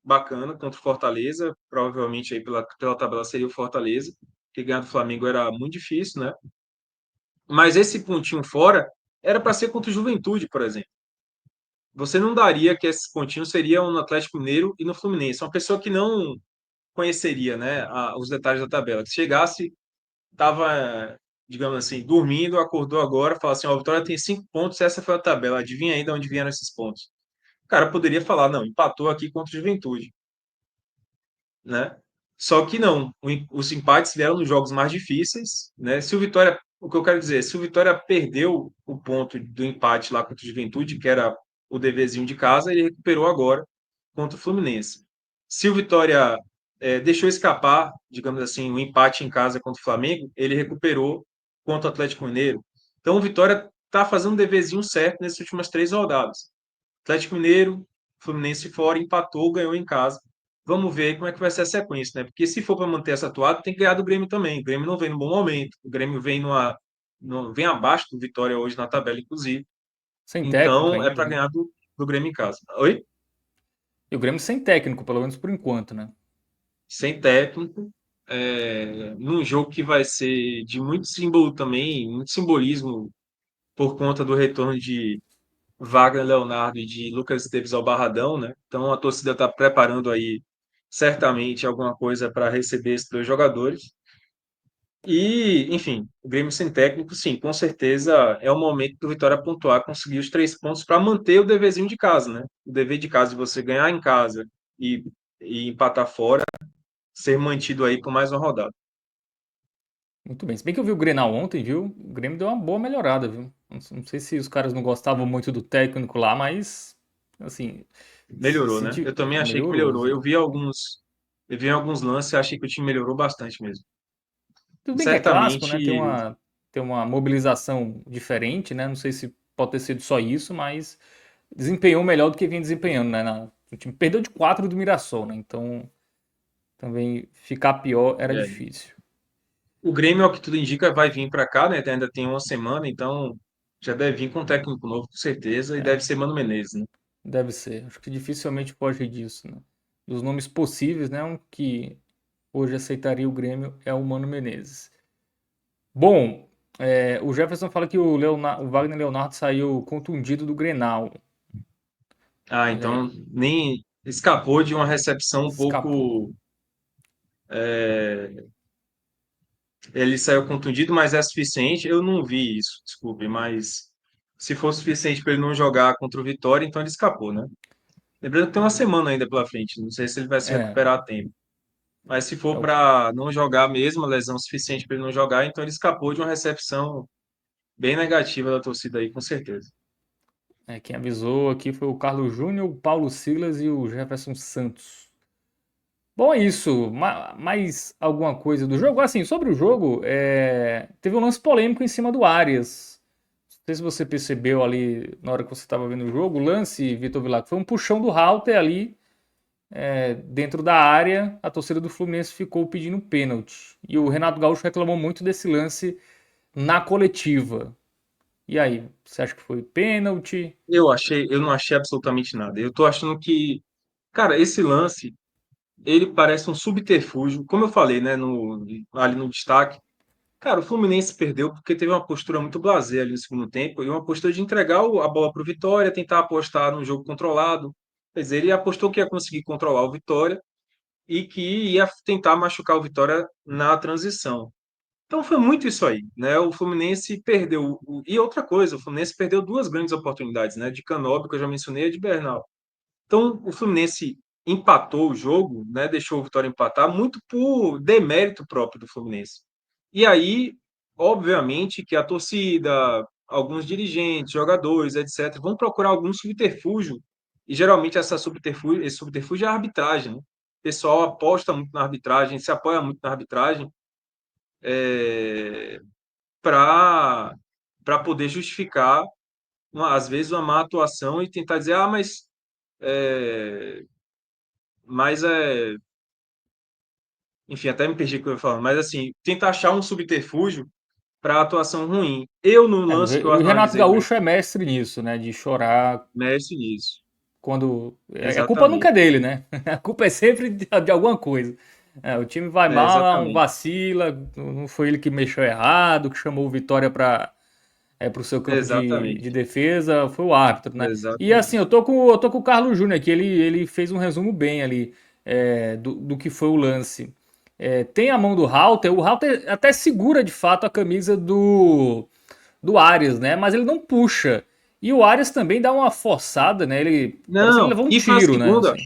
bacana, contra o Fortaleza. Provavelmente aí pela tabela seria o Fortaleza, que ganhar do Flamengo era muito difícil, né? Mas esse pontinho fora era para ser contra o Juventude, por exemplo. Você não daria que esses pontinhos seriam no Atlético Mineiro e no Fluminense. Uma pessoa que não conheceria, né, os detalhes da tabela. Que chegasse, estava, digamos assim, dormindo, acordou agora, fala assim: ó, a Vitória tem 5 pontos, essa foi a tabela. Adivinha aí de onde vieram esses pontos? O cara poderia falar: não, empatou aqui contra o Juventude, né? Só que não, os empates vieram nos jogos mais difíceis, né? Se o Vitória, o que eu quero dizer, se o Vitória perdeu o ponto do empate lá contra o Juventude, que era o deverzinho de casa, ele recuperou agora contra o Fluminense. Se o Vitória deixou escapar, digamos assim, o empate em casa contra o Flamengo, ele recuperou contra o Atlético Mineiro. Então o Vitória está fazendo um deverzinho certo nessas últimas 3 rodadas. Atlético Mineiro, Fluminense fora, empatou, ganhou em casa. Vamos ver como é que vai ser a sequência, né? Porque se for para manter essa toada, tem que ganhar do Grêmio também. O Grêmio não vem no bom momento. O Grêmio vem vem abaixo do Vitória hoje na tabela, inclusive. Sem técnico Então, é ainda, para né? ganhar do Grêmio em casa. Oi? E o Grêmio sem técnico, pelo menos por enquanto, né? Sem técnico, num jogo que vai ser de muito símbolo também, muito simbolismo por conta do retorno de Wagner Leonardo e de Lucas Esteves ao Barradão, né? Então a torcida está preparando aí certamente alguma coisa para receber esses dois jogadores. E, enfim, o Grêmio sem técnico, sim, com certeza é o momento do Vitória pontuar, conseguir os 3 pontos para manter o deverzinho de casa, né? O dever de casa de você ganhar em casa e, e empatar fora, ser mantido aí por mais uma rodada. Muito bem. Se bem que eu vi o Grenal ontem, viu? O Grêmio deu uma boa melhorada, viu? Não sei se os caras não gostavam muito do técnico lá, mas, assim, Melhorou, né? Eu também achei que melhorou. melhorou. Eu vi alguns lances e achei que o time melhorou bastante mesmo. Tudo bem que é clássico, né? Certamente, Tem uma mobilização diferente, né? Não sei se pode ter sido só isso, mas desempenhou melhor do que vinha desempenhando, né? O time perdeu de 4 do Mirassol, né? Então também ficar pior era é, difícil. o Grêmio, ao que tudo indica, vai vir para cá, né? Ainda tem uma semana, então já deve vir com um técnico novo, com certeza, e deve É, ser Mano Menezes, né? deve ser. Acho que dificilmente foge disso, né? Dos nomes possíveis, né? Um que hoje aceitaria o Grêmio é o Mano Menezes. Bom, o Jefferson fala que o Wagner Leonardo saiu contundido do Grenal. Ah, Olha então aí, nem escapou de uma recepção um escapou. pouco. é, Ele saiu contundido, mas é suficiente. Eu não vi isso, desculpe, mas se for suficiente para ele não jogar contra o Vitória, então ele escapou, né? Lembrando que tem uma semana ainda pela frente, não sei se ele vai se É, recuperar a tempo. Mas se é for o para não jogar mesmo, a lesão suficiente para ele não jogar, então ele escapou de uma recepção bem negativa da torcida aí, com certeza. Quem avisou aqui foi o Carlos Júnior, o Paulo Silas e o Jefferson Santos. Bom, é isso. Mais alguma coisa do jogo? Assim, sobre o jogo, teve um lance polêmico em cima do Arias. Não sei se você percebeu ali na hora que você estava vendo o jogo. O lance, Vitor Vilar, foi um puxão do Halter ali dentro da área. A torcida do Fluminense ficou pedindo pênalti. E o Renato Gaúcho reclamou muito desse lance na coletiva. E aí, você acha que foi pênalti? Eu não achei absolutamente nada. Eu tô achando que, cara, esse lance, ele parece um subterfúgio, como eu falei, né, ali no destaque. Cara, o Fluminense perdeu porque teve uma postura muito blasé ali no segundo tempo e uma postura de entregar a bola para o Vitória, tentar apostar num jogo controlado. Quer dizer, ele apostou que ia conseguir controlar o Vitória e que ia tentar machucar o Vitória na transição. Então foi muito isso aí, né? O Fluminense perdeu. E outra coisa, o Fluminense perdeu duas grandes oportunidades, né? De Canóbio, que eu já mencionei, e de Bernal. Então o Fluminense empatou o jogo, né? Deixou o Vitória empatar muito por demérito próprio do Fluminense. E aí, obviamente, que a torcida, alguns dirigentes, jogadores, etc., vão procurar algum subterfúgio. E geralmente esse subterfúgio é a arbitragem, né? O pessoal aposta muito na arbitragem, se apoia muito na arbitragem para poder justificar, às vezes, uma má atuação e tentar dizer, é, mas é, enfim, até me perdi o que eu ia falando, mas assim, tentar achar um subterfúgio para a atuação ruim. Eu, no lance que eu O Renato analisei do Gaúcho é mestre nisso, né? De chorar Messi nisso. quando. A culpa nunca é Exatamente. dele, né? A culpa é sempre de alguma coisa. O time vai mal, Exatamente. vacila, não foi ele que mexeu errado, que chamou o Vitória para o seu campo de Exatamente. defesa, foi o árbitro, né? E assim, Exatamente. eu tô com o Carlos Júnior aqui, ele fez um resumo bem ali do que foi o lance. Tem a mão do Halter, o Halter até segura de fato a camisa do Arias, né? Mas ele não puxa. E o Arias também dá uma forçada, né? Ele parece que ele Não, levou um tiro, né? Assim.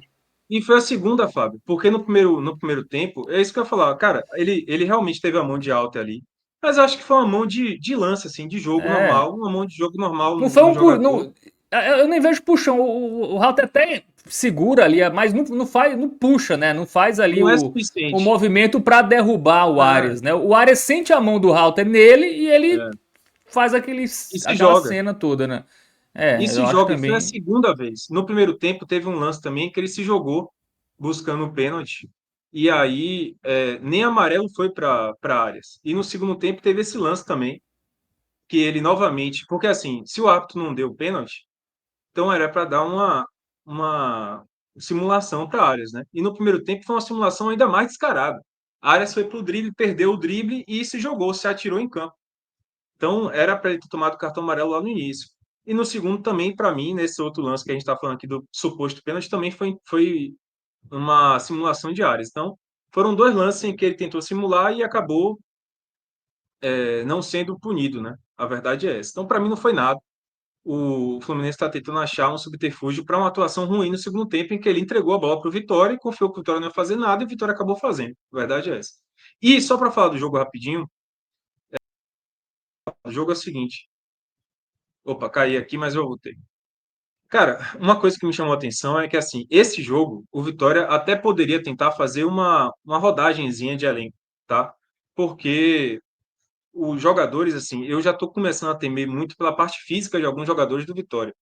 e foi a segunda, Fábio, porque no primeiro tempo, é isso que eu ia falar, cara, ele realmente teve a mão de alta ali, mas eu acho que foi uma mão de lance, assim, de jogo É. normal, uma mão de jogo normal Não foi no um jogador, não, eu nem vejo puxão. O Halter até segura ali, mas não faz, não puxa, né? Não faz ali não é o suficiente. movimento para derrubar o É, Arias, né? O Arias sente a mão do Halter nele e ele é. faz E se aquela joga. cena toda, né? E Eu se acho joga, e foi a também. segunda vez. No primeiro tempo teve um lance também que ele se jogou. buscando o pênalti. E aí, nem amarelo foi para Arias. E no segundo tempo teve esse lance também, que ele novamente. Porque assim, se o árbitro não deu o pênalti, então era para dar uma simulação para Arias, né? E no primeiro tempo foi uma simulação ainda mais descarada. Arias foi pro drible, perdeu o drible e se jogou, se atirou em campo. Então, era para ele ter tomado o cartão amarelo lá no início. E no segundo também, para mim, nesse outro lance que a gente está falando aqui do suposto pênalti, também foi uma simulação de áreas. Então, foram dois lances em que ele tentou simular e acabou não sendo punido, né? A verdade é essa. Então, para mim, não foi nada. O Fluminense está tentando achar um subterfúgio para uma atuação ruim no segundo tempo, em que ele entregou a bola para o Vitória e confiou que o Vitória não ia fazer nada e o Vitória acabou fazendo. A verdade é essa. E só para falar do jogo rapidinho, o jogo é o seguinte. Opa, caí aqui, mas eu voltei. Cara, uma coisa que me chamou a atenção é que, assim, esse jogo, o Vitória até poderia tentar fazer uma rodagenzinha de elenco, tá? Porque os jogadores, assim, eu já estou começando a temer muito pela parte física de alguns jogadores do Vitória.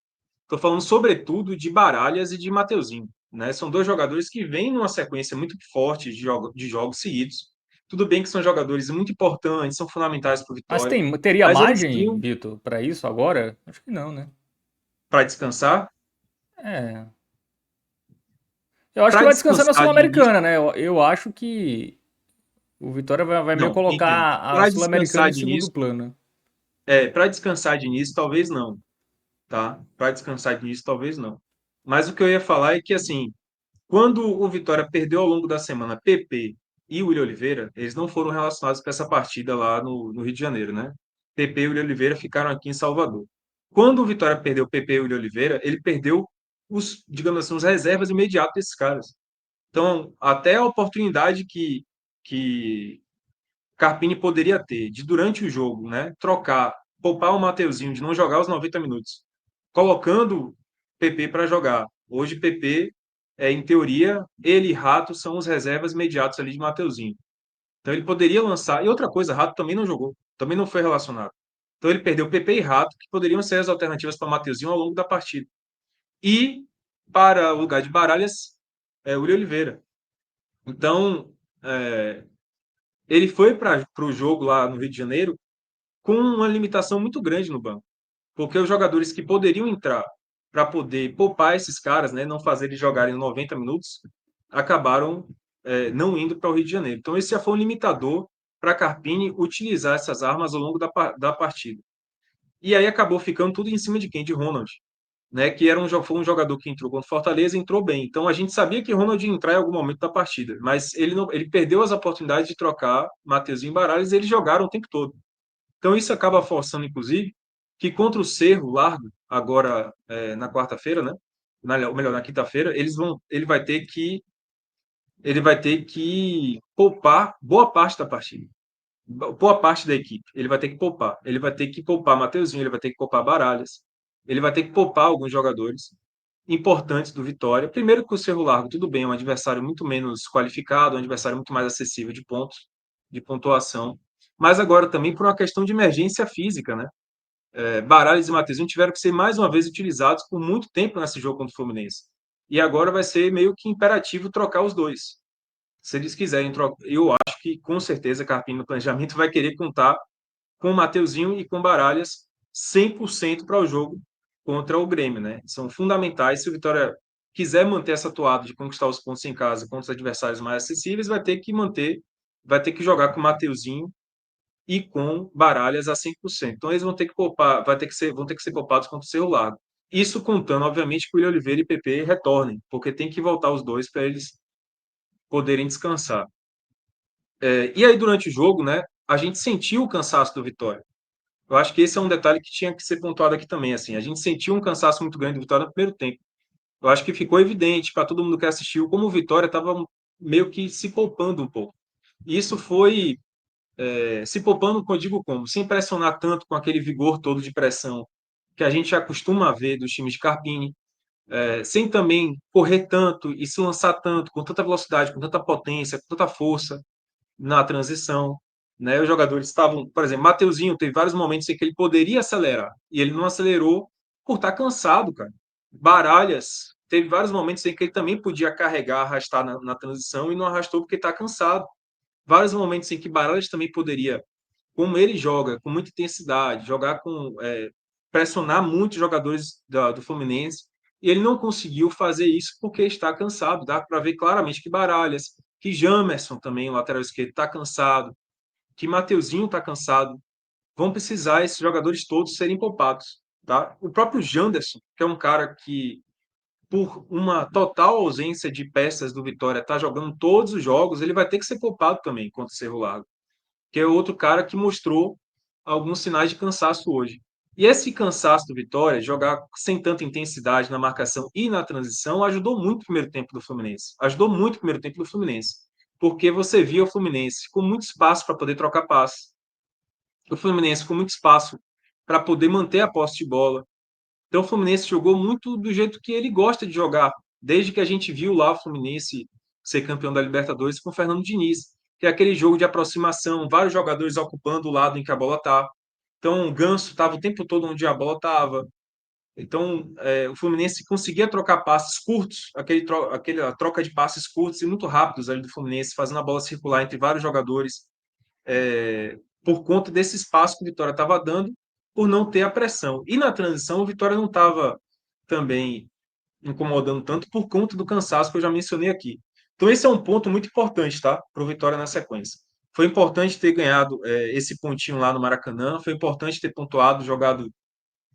Estou falando, sobretudo, de Baralhas e de Mateuzinho, né? São dois jogadores que vêm numa sequência muito forte de jogos seguidos. Tudo bem que são jogadores muito importantes, são fundamentais para o Mas Vitória, teria mas eles margem, tinham Vitor, para isso agora? Acho que não, né? para descansar. É. Eu acho que Para vai descansar na descansar de início, Sul-Americana, né? Eu acho que o Vitória vai meio não, entendo. colocar a Para Sul-Americana descansar em de segundo início, plano. para descansar de início, talvez não, tá? Para descansar de início, talvez não. Mas o que eu ia falar é que, assim, quando o Vitória perdeu ao longo da semana PP e o William Oliveira, eles não foram relacionados com essa partida lá no Rio de Janeiro, né? PP e o William Oliveira ficaram aqui em Salvador. Quando o Vitória perdeu PP e o William Oliveira, ele perdeu os, digamos assim, os reservas imediatos desses caras. Então, até a oportunidade que Carpini poderia ter de, durante o jogo, né, trocar, poupar o Mateuzinho, de não jogar os 90 minutos, colocando PP para jogar. Hoje, PP, em teoria, ele e Rato são os reservas imediatos ali de Mateuzinho. Então, ele poderia lançar. E outra coisa, Rato também não jogou, também não foi relacionado. Então, ele perdeu PP e Rato, que poderiam ser as alternativas para Mateuzinho ao longo da partida. E, para o lugar de Baralhas, o Uri Oliveira. Então, é, ele foi para o jogo lá no Rio de Janeiro com uma limitação muito grande no banco, porque os jogadores que poderiam entrar para poder poupar esses caras, né, não fazer eles jogarem 90 minutos, acabaram não indo para o Rio de Janeiro. Então, esse já foi um limitador para Carpini utilizar essas armas ao longo da partida. E aí acabou ficando tudo em cima de quem? De Ronald, né, que foi um jogador que entrou contra o Fortaleza, entrou bem. Então a gente sabia que Ronald ia entrar em algum momento da partida, mas ele não, ele perdeu as oportunidades de trocar Matheusinho e Baralhas e eles jogaram o tempo todo. Então isso acaba forçando, inclusive, que contra o Cerro Largo, agora na quarta-feira, né? Ou melhor, na quinta-feira, ele vai ter que poupar boa parte da partida. Boa parte da equipe. Ele vai ter que poupar. Ele vai ter que poupar Mateuzinho, ele vai ter que poupar Baralhas, ele vai ter que poupar alguns jogadores importantes do Vitória. Primeiro que o Cerro Largo, tudo bem, é um adversário muito menos qualificado, um adversário muito mais acessível de pontos, de pontuação. Mas agora também por uma questão de emergência física, né? Baralhas e Matheusinho tiveram que ser mais uma vez utilizados por muito tempo nesse jogo contra o Fluminense. E agora vai ser meio que imperativo trocar os dois. Se eles quiserem trocar, eu acho que com certeza Carpini no planejamento vai querer contar com o Mateuzinho e com Baralhas 100% para o jogo contra o Grêmio, né? São fundamentais. Se o Vitória quiser manter essa toada de conquistar os pontos em casa contra os adversários mais acessíveis, vai ter que jogar com o Mateuzinho e com Baralhas a 100%. Então eles vão ter que poupar, vão ter que ser poupados contra o Cerro Largo. Isso contando, obviamente, que o William Oliveira e PP retornem, porque tem que voltar os dois para eles poderem descansar. E aí, durante o jogo, né, a gente sentiu o cansaço do Vitória. Eu acho que esse é um detalhe que tinha que ser pontuado aqui também. Assim, a gente sentiu um cansaço muito grande do Vitória no primeiro tempo. Eu acho que ficou evidente para todo mundo que assistiu como o Vitória estava meio que se poupando um pouco. E isso foi se poupando, eu digo como, sem pressionar tanto com aquele vigor todo de pressão que a gente acostuma a ver dos times de Carpini, sem também correr tanto e se lançar tanto, com tanta velocidade, com tanta potência, com tanta força na transição. Né? Os jogadores estavam, por exemplo, Mateuzinho teve vários momentos em que ele poderia acelerar e ele não acelerou por estar cansado, cara. Baralhas teve vários momentos em que ele também podia carregar, arrastar na transição e não arrastou porque está cansado. Vários momentos em que Baralhas também poderia, como ele joga, com muita intensidade, jogar com pressionar muitos jogadores do Fluminense, e ele não conseguiu fazer isso porque está cansado. Dá para ver claramente que Baralhas, que Jamerson também, o lateral esquerdo, está cansado, que Mateuzinho está cansado. Vão precisar esses jogadores todos serem poupados. Tá? O próprio Janderson, que é um cara que, por uma total ausência de peças do Vitória, está jogando todos os jogos, ele vai ter que ser poupado também contra o Cerro Largo, que é outro cara que mostrou alguns sinais de cansaço hoje. E esse cansaço do Vitória, jogar sem tanta intensidade na marcação e na transição, ajudou muito o primeiro tempo do Fluminense. Ajudou muito o primeiro tempo do Fluminense. Porque você via o Fluminense com muito espaço para poder trocar passe. O Fluminense com muito espaço para poder manter a posse de bola. Então o Fluminense jogou muito do jeito que ele gosta de jogar, desde que a gente viu lá o Fluminense ser campeão da Libertadores com o Fernando Diniz, que é aquele jogo de aproximação, vários jogadores ocupando o lado em que a bola está. Então o Ganso estava o tempo todo onde a bola estava. Então o Fluminense conseguia trocar passes curtos, aquela troca de passes curtos e muito rápidos ali do Fluminense, fazendo a bola circular entre vários jogadores por conta desse espaço que o Vitória estava dando, por não ter a pressão. E na transição, o Vitória não estava também incomodando tanto por conta do cansaço que eu já mencionei aqui. Então, esse é um ponto muito importante, tá? Para o Vitória na sequência. Foi importante ter ganhado esse pontinho lá no Maracanã, foi importante ter pontuado, jogado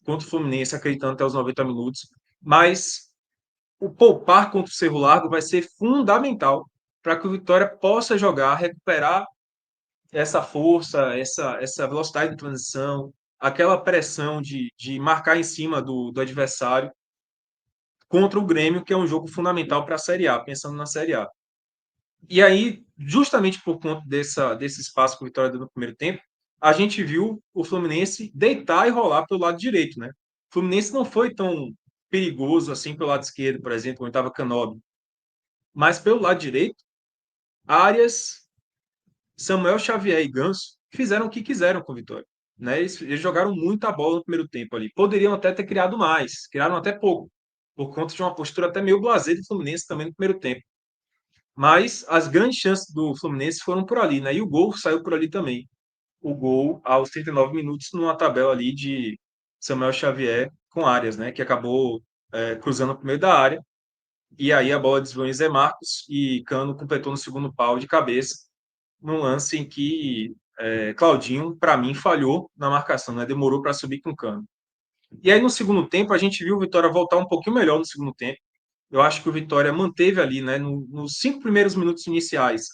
contra o Fluminense, acreditando até os 90 minutos, mas o poupar contra o Cerro Largo vai ser fundamental para que o Vitória possa jogar, recuperar essa força, essa velocidade de transição, aquela pressão de marcar em cima do adversário contra o Grêmio, que é um jogo fundamental para a Série A, pensando na Série A. E aí, justamente por conta desse espaço que o Vitória deu no primeiro tempo, a gente viu o Fluminense deitar e rolar pelo lado direito, né? O Fluminense não foi tão perigoso assim pelo lado esquerdo, por exemplo, onde estava Canóbio, mas pelo lado direito, Arias, Samuel Xavier e Ganso fizeram o que quiseram com o Vitória. Né? Eles jogaram muita bola no primeiro tempo ali. Poderiam até ter criado mais, criaram até pouco, por conta de uma postura até meio blasé do Fluminense também no primeiro tempo. Mas as grandes chances do Fluminense foram por ali, né? E o gol saiu por ali também. O gol aos 39 minutos numa tabela ali de Samuel Xavier com Arias, né? Que acabou cruzando para o meio da área. E aí a bola desviou em Zé Marcos e Cano completou no segundo pau de cabeça num lance em que Claudinho, para mim, falhou na marcação, né? Demorou para subir com o Cano. E aí, no segundo tempo, a gente viu o Vitória voltar um pouquinho melhor no segundo tempo. Eu acho que o Vitória manteve ali, né, nos 5 primeiros minutos iniciais,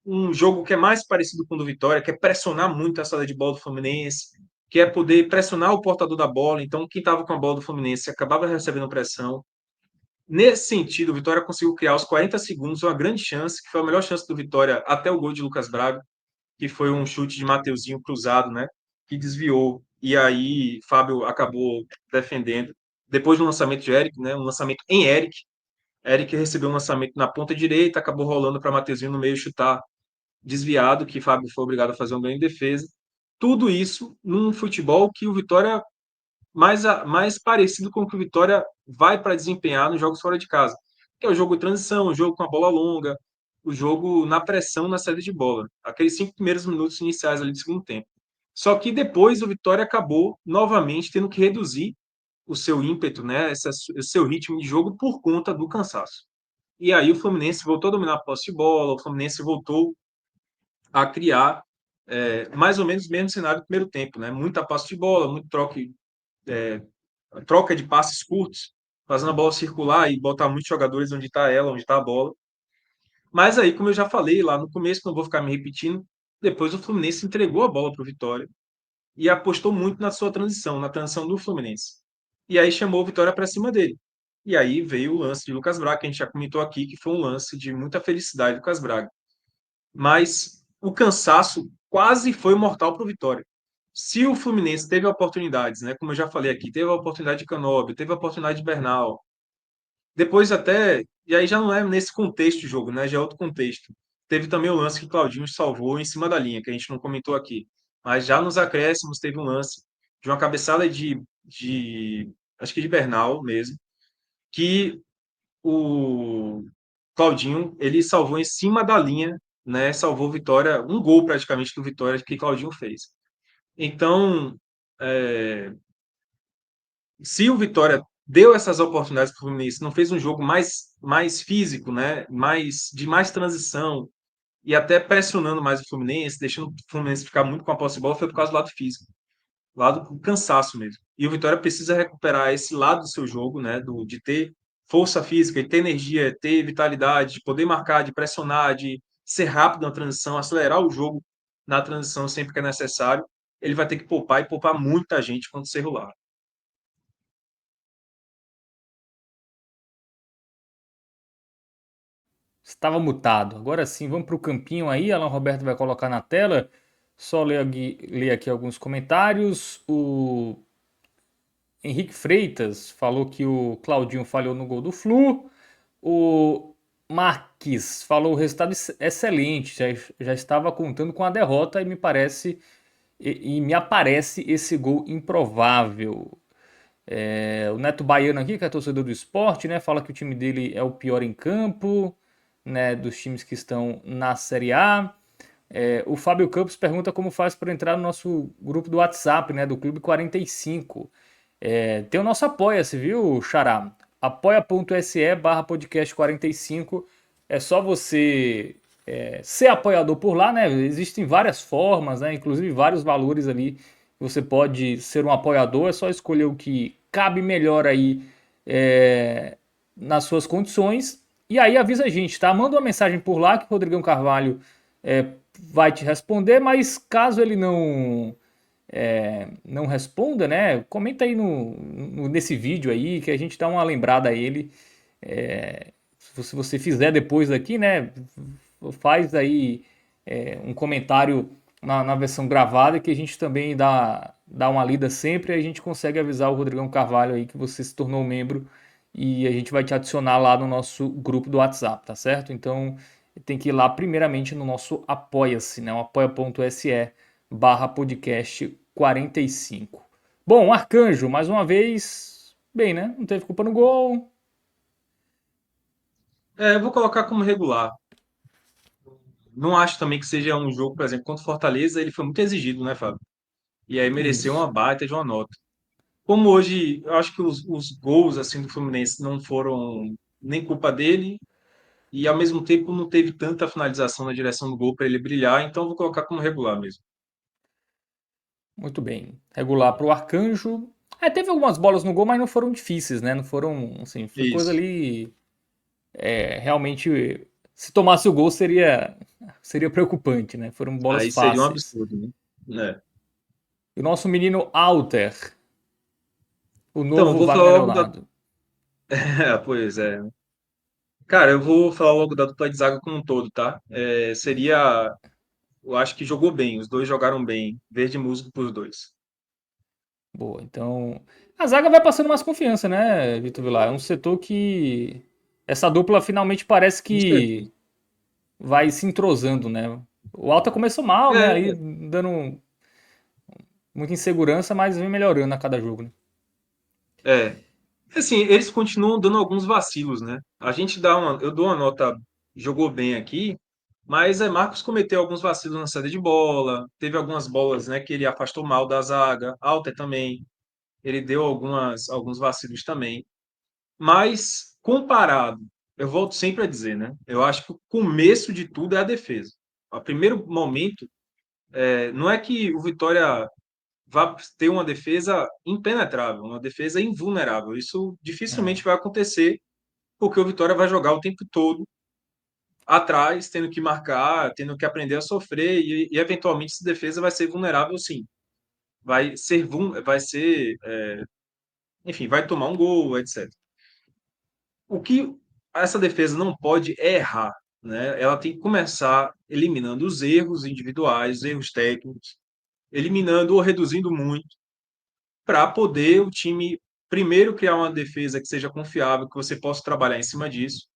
um jogo que é mais parecido com o do Vitória, que é pressionar muito a saída de bola do Fluminense, que é poder pressionar o portador da bola. Então, quem estava com a bola do Fluminense acabava recebendo pressão. Nesse sentido, o Vitória conseguiu criar aos 40 segundos uma grande chance, que foi a melhor chance do Vitória até o gol de Lucas Braga, que foi um chute de Mateuzinho cruzado, né? Que desviou. E aí Fábio acabou defendendo. Depois do lançamento de Eric, né? Um lançamento em Eric. Eric recebeu um lançamento na ponta direita, acabou rolando para Mateuzinho no meio chutar desviado, que Fábio foi obrigado a fazer um ganho em defesa. Tudo isso num futebol que o Vitória mais parecido com o que o Vitória vai para desempenhar nos jogos fora de casa, que é o jogo de transição, o jogo com a bola longa, o jogo na pressão na saída de bola, aqueles 5 primeiros minutos iniciais ali do segundo tempo. Só que depois o Vitória acabou novamente tendo que reduzir o seu ímpeto, né, o seu ritmo de jogo por conta do cansaço. E aí o Fluminense voltou a dominar a posse de bola, o Fluminense voltou a criar mais ou menos o mesmo cenário do primeiro tempo, né? Muita posse de bola, muito troca de passes curtos, fazendo a bola circular e botar muitos jogadores onde está ela, onde está a bola. Mas aí, como eu já falei lá no começo, não vou ficar me repetindo, depois o Fluminense entregou a bola para o Vitória e apostou muito na sua transição, na transição do Fluminense. E aí chamou o Vitória para cima dele. E aí veio o lance de Lucas Braga, que a gente já comentou aqui, que foi um lance de muita felicidade do Lucas Braga. Mas o cansaço quase foi mortal para o Vitória. Se o Fluminense teve oportunidades, né, como eu já falei aqui, teve a oportunidade de Canóbio, teve a oportunidade de Bernal, depois até, e aí já não é nesse contexto de jogo, né, já é outro contexto. Teve também o lance que Claudinho salvou em cima da linha, que a gente não comentou aqui. Mas já nos acréscimos teve um lance de uma cabeçada acho que de Bernal mesmo, que o Claudinho ele salvou em cima da linha, né? Salvou Vitória, um gol praticamente do Vitória que Claudinho fez. Então, se o Vitória deu essas oportunidades para o Fluminense, não fez um jogo mais físico, né? Mais transição e até pressionando mais o Fluminense, deixando o Fluminense ficar muito com a posse de bola, foi por causa do lado físico, lado do cansaço mesmo. E o Vitória precisa recuperar esse lado do seu jogo, né? De ter força física, de ter energia, ter vitalidade, de poder marcar, de pressionar, de ser rápido na transição, acelerar o jogo na transição sempre que é necessário. Ele vai ter que poupar e poupar muita gente contra o Cerro Largo. Estava mutado. Agora sim, vamos para o campinho aí. Alan Roberto vai colocar na tela. Só ler aqui alguns comentários. O Henrique Freitas falou que o Claudinho falhou no gol do Flu. O Marques falou o resultado excelente. Já estava contando com a derrota e e me aparece esse gol improvável. O Neto Baiano aqui, que é torcedor do esporte, né, fala que o time dele é o pior em campo, né, dos times que estão na Série A. O Fábio Campos pergunta como faz para entrar no nosso grupo do WhatsApp, né, do Clube 45. Tem o nosso Apoia-se, viu, Xará? Apoia.se barra podcast 45. É só você ser apoiador por lá, né? Existem várias formas, né? Inclusive vários valores ali. Você pode ser um apoiador, é só escolher o que cabe melhor aí nas suas condições. E aí avisa a gente, tá? Manda uma mensagem por lá que o Rodrigão Carvalho vai te responder, mas caso ele não responda, né? Comenta aí nesse vídeo aí que a gente dá uma lembrada a ele. Se você fizer depois aqui, né? Faz aí um comentário na versão gravada que a gente também dá uma lida sempre e a gente consegue avisar o Rodrigão Carvalho aí que você se tornou membro e a gente vai te adicionar lá no nosso grupo do WhatsApp, tá certo? Então tem que ir lá primeiramente no nosso Apoia-se, né? O apoia.se barra podcast 45. Bom, Arcanjo, mais uma vez, bem, né? Não teve culpa no gol. Eu vou colocar como regular. Não acho também que seja um jogo, por exemplo, contra o Fortaleza, ele foi muito exigido, né, Fábio? E aí mereceu Isso. uma baita de uma nota. Como hoje, eu acho que os gols assim do Fluminense não foram nem culpa dele, e ao mesmo tempo não teve tanta finalização na direção do gol para ele brilhar, então eu vou colocar como regular mesmo. Muito bem. Regular para o Arcanjo. Teve algumas bolas no gol, mas não foram difíceis, né? Não foram, assim, foi coisa Isso. ali. Realmente, se tomasse o gol seria preocupante, né? Foram bolas Aí seria um fáceis. absurdo, né? E o nosso menino Alter, o Então, eu novo vou falar Wagner logo da. Leonardo. Pois é. Cara, eu vou falar logo da dupla de zaga como um todo, tá? Seria. Eu acho que jogou bem, os dois jogaram bem. Verde músico para os dois. Boa, então a zaga vai passando mais confiança, né, Vitor Vilar? É um setor que essa dupla finalmente parece Com certeza. que vai se entrosando, né? O Alta começou mal, né? Ali É, dando muita insegurança, mas vem melhorando a cada jogo, né? é. Assim, eles continuam dando alguns vacilos, né? Eu dou uma nota, jogou bem aqui, mas Marcos cometeu alguns vacilos na saída de bola, teve algumas bolas, né, que ele afastou mal da zaga, Alter também, ele deu alguns vacilos também. Mas comparado, eu volto sempre a dizer, né? Eu acho que o começo de tudo é a defesa. O primeiro momento, não é que o Vitória vá ter uma defesa impenetrável, uma defesa invulnerável. Isso dificilmente É, vai acontecer, porque o Vitória vai jogar o tempo todo atrás, tendo que marcar, tendo que aprender a sofrer, e eventualmente essa defesa vai ser vulnerável, sim. Enfim, vai tomar um gol, etc. O que essa defesa não pode é errar, né? Ela tem que começar eliminando os erros individuais, os erros técnicos, eliminando ou reduzindo muito, para poder o time primeiro criar uma defesa que seja confiável, que você possa trabalhar em cima disso,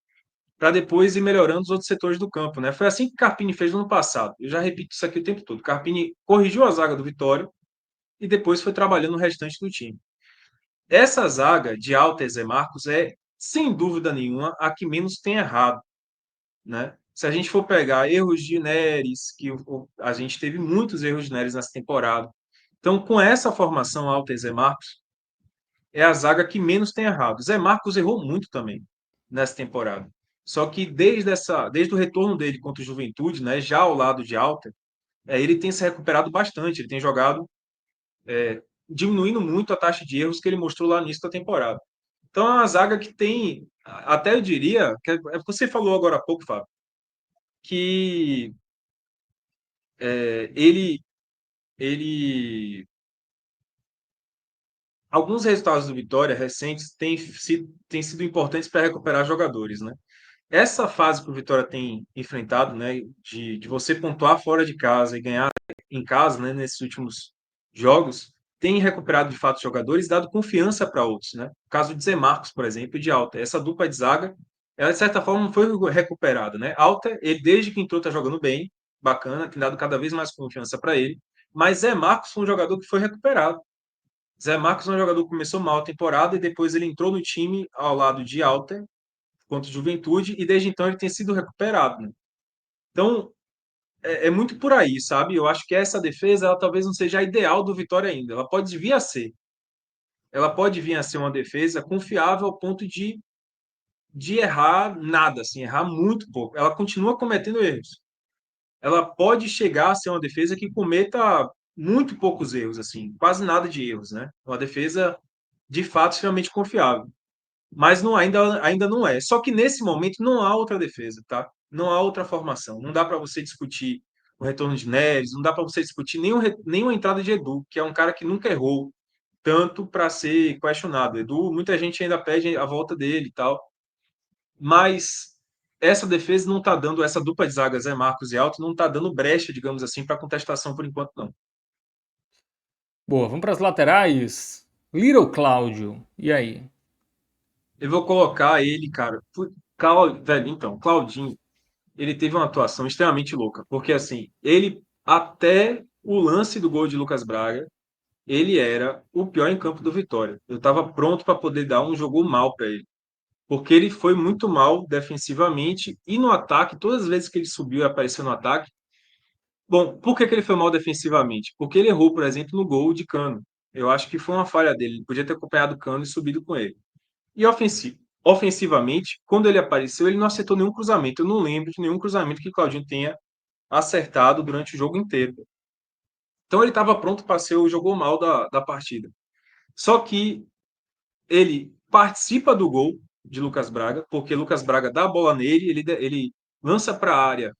para depois ir melhorando os outros setores do campo, né? Foi assim que Carpini fez no ano passado. Eu já repito isso aqui o tempo todo. Carpini corrigiu a zaga do Vitória e depois foi trabalhando o restante do time. Essa zaga de Alta e Zé Marcos é sem dúvida nenhuma, a que menos tem errado, né? Se a gente for pegar erros de Neres, a gente teve muitos erros de Neres nessa temporada. Então, com essa formação alta em Zé Marcos, é a zaga que menos tem errado. Zé Marcos errou muito também nessa temporada. Só que desde o retorno dele contra o Juventude, né, já ao lado de Alta, ele tem se recuperado bastante, ele tem jogado diminuindo muito a taxa de erros que ele mostrou lá no início da temporada. Então é uma zaga que tem, até eu diria, você falou agora há pouco, Fábio, que ele, ele, alguns resultados do Vitória recentes têm sido importantes para recuperar jogadores, né? Essa fase que o Vitória tem enfrentado, né, de você pontuar fora de casa e ganhar em casa, né, nesses últimos jogos, tem recuperado de fato jogadores, dado confiança para outros, né? O caso de Zé Marcos, por exemplo, e de Alta. Essa dupla de zaga, ela de certa forma foi recuperada, né? Alta, ele desde que entrou está jogando bem, bacana, tem dado cada vez mais confiança para ele. Mas Zé Marcos foi um jogador que foi recuperado. Zé Marcos é um jogador que começou mal a temporada e depois ele entrou no time ao lado de Alta contra o Juventude e desde então ele tem sido recuperado, né? Então, é muito por aí, sabe? Eu acho que essa defesa, ela talvez não seja a ideal do Vitória ainda. Ela pode vir a ser. Ela pode vir a ser uma defesa confiável ao ponto de errar nada, assim, errar muito pouco. Ela continua cometendo erros. Ela pode chegar a ser uma defesa que cometa muito poucos erros, assim, quase nada de erros, né? Uma defesa, de fato, extremamente confiável. Mas não, ainda não é. Só que nesse momento não há outra defesa, tá? Não há outra formação. Não dá para você discutir o retorno de Neres, não dá para você discutir nenhuma entrada de Edu, que é um cara que nunca errou tanto para ser questionado. Edu, muita gente ainda pede a volta dele e tal, mas essa defesa não está dando, essa dupla de zagas, Zé Marcos e Alto, não está dando brecha, digamos assim, para contestação por enquanto, não. Boa, vamos para as laterais. Little Cláudio, e aí? Eu vou colocar ele, cara. Velho, então, Claudinho, ele teve uma atuação extremamente louca, porque assim, ele até o lance do gol de Lucas Braga, ele era o pior em campo do Vitória. Eu estava pronto para poder dar um jogo mal para ele, porque ele foi muito mal defensivamente e no ataque, todas as vezes que ele subiu e apareceu no ataque. Bom, por que ele foi mal defensivamente? Porque ele errou, por exemplo, no gol de Cano. Eu acho que foi uma falha dele. Ele podia ter acompanhado o Cano e subido com ele. E ofensivamente, quando ele apareceu, ele não acertou nenhum cruzamento. Eu não lembro de nenhum cruzamento que o Claudinho tenha acertado durante o jogo inteiro. Então ele estava pronto para ser o jogou mal da partida. Só que ele participa do gol de Lucas Braga, porque Lucas Braga dá a bola nele, ele lança para a área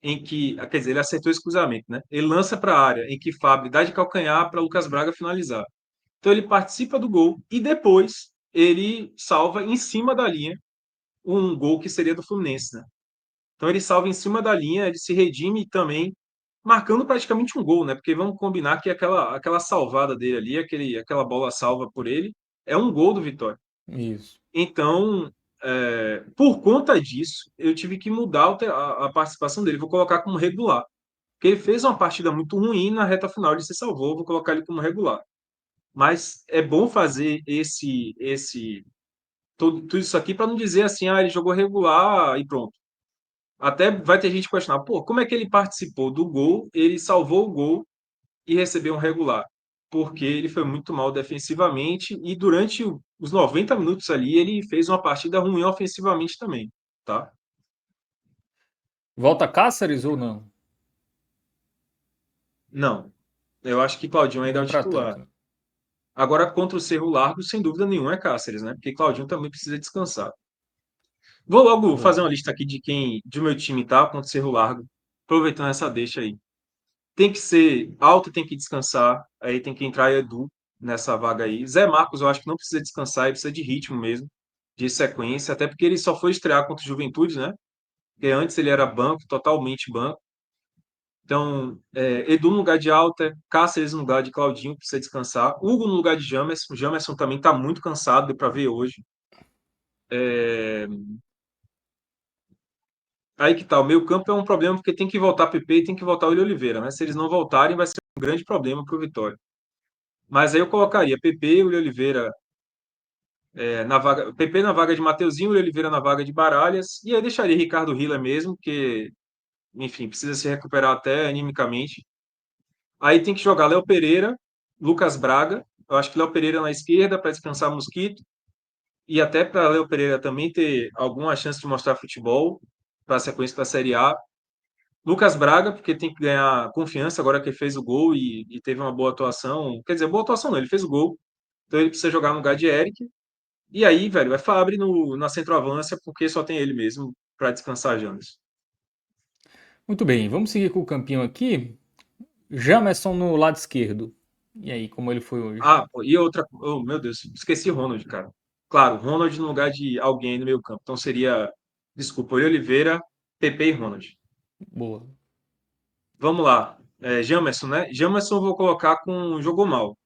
em que, quer dizer, ele acertou esse cruzamento, né? Ele lança para a área em que Fábio dá de calcanhar para Lucas Braga finalizar. Então ele participa do gol e depois ele salva em cima da linha um gol que seria do Fluminense, né? Então ele salva em cima da linha, ele se redime também, marcando praticamente um gol, né? Porque vamos combinar que aquela salvada dele ali, aquela bola salva por ele, é um gol do Vitória. Isso. Então, por conta disso, eu tive que mudar a participação dele. Vou colocar como regular. Porque ele fez uma partida muito ruim na reta final, ele se salvou, vou colocar ele como regular. Mas é bom fazer tudo isso aqui para não dizer assim, ele jogou regular e pronto. Até vai ter gente questionar, pô, como é que ele participou do gol, ele salvou o gol e recebeu um regular? Porque ele foi muito mal defensivamente e durante os 90 minutos ali ele fez uma partida ruim ofensivamente também, tá? Volta Cáceres ou não? Não, eu acho que Claudinho ainda é o Nem para titular. tanto, né? Agora, contra o Cerro Largo, sem dúvida nenhuma, é Cáceres, né? Porque Claudinho também precisa descansar. Vou logo fazer Boa. uma lista aqui de meu time, tá? Contra o Cerro Largo. Aproveitando essa deixa aí. Tem que ser alto, tem que descansar. Aí tem que entrar Edu nessa vaga aí. Zé Marcos, eu acho que não precisa descansar, ele precisa de ritmo mesmo, de sequência, até porque ele só foi estrear contra o Juventude, né? Porque antes ele era banco, totalmente banco. Então, Edu no lugar de Alta, Cáceres no lugar de Claudinho, precisa descansar. Hugo no lugar de Jamerson. O Jamerson também está muito cansado, deu para ver hoje. Aí que tá, o meio campo é um problema porque tem que voltar PP e tem que voltar o William Oliveira, né? Se eles não voltarem, vai ser um grande problema para o Vitória. Mas aí eu colocaria PP, William Oliveira Na vaga, PP na vaga de Mateuzinho, Uri Oliveira na vaga de Baralhas, e eu deixaria Ricardo Rila mesmo, que, enfim, precisa se recuperar até animicamente. Aí tem que jogar Léo Pereira, Lucas Braga. Eu acho que Léo Pereira na esquerda para descansar Mosquito e até para Léo Pereira também ter alguma chance de mostrar futebol para a sequência da Série A. Lucas Braga, porque tem que ganhar confiança agora que ele fez o gol e teve uma boa atuação. Quer dizer, boa atuação não, ele fez o gol. Então ele precisa jogar no lugar de Eric. E aí, velho, é Fabri na centroavância, porque só tem ele mesmo para descansar James. Muito bem, vamos seguir com o campeão aqui. Jamerson no lado esquerdo. E aí, como ele foi hoje? Ah, pô, e outra. Oh, meu Deus, esqueci Ronald, cara. Claro, Ronald no lugar de alguém no meio campo. Então seria, desculpa, Uri Oliveira, PP e Ronald. Boa. Vamos lá. Jamerson, né? Jamerson eu vou colocar com jogou mal.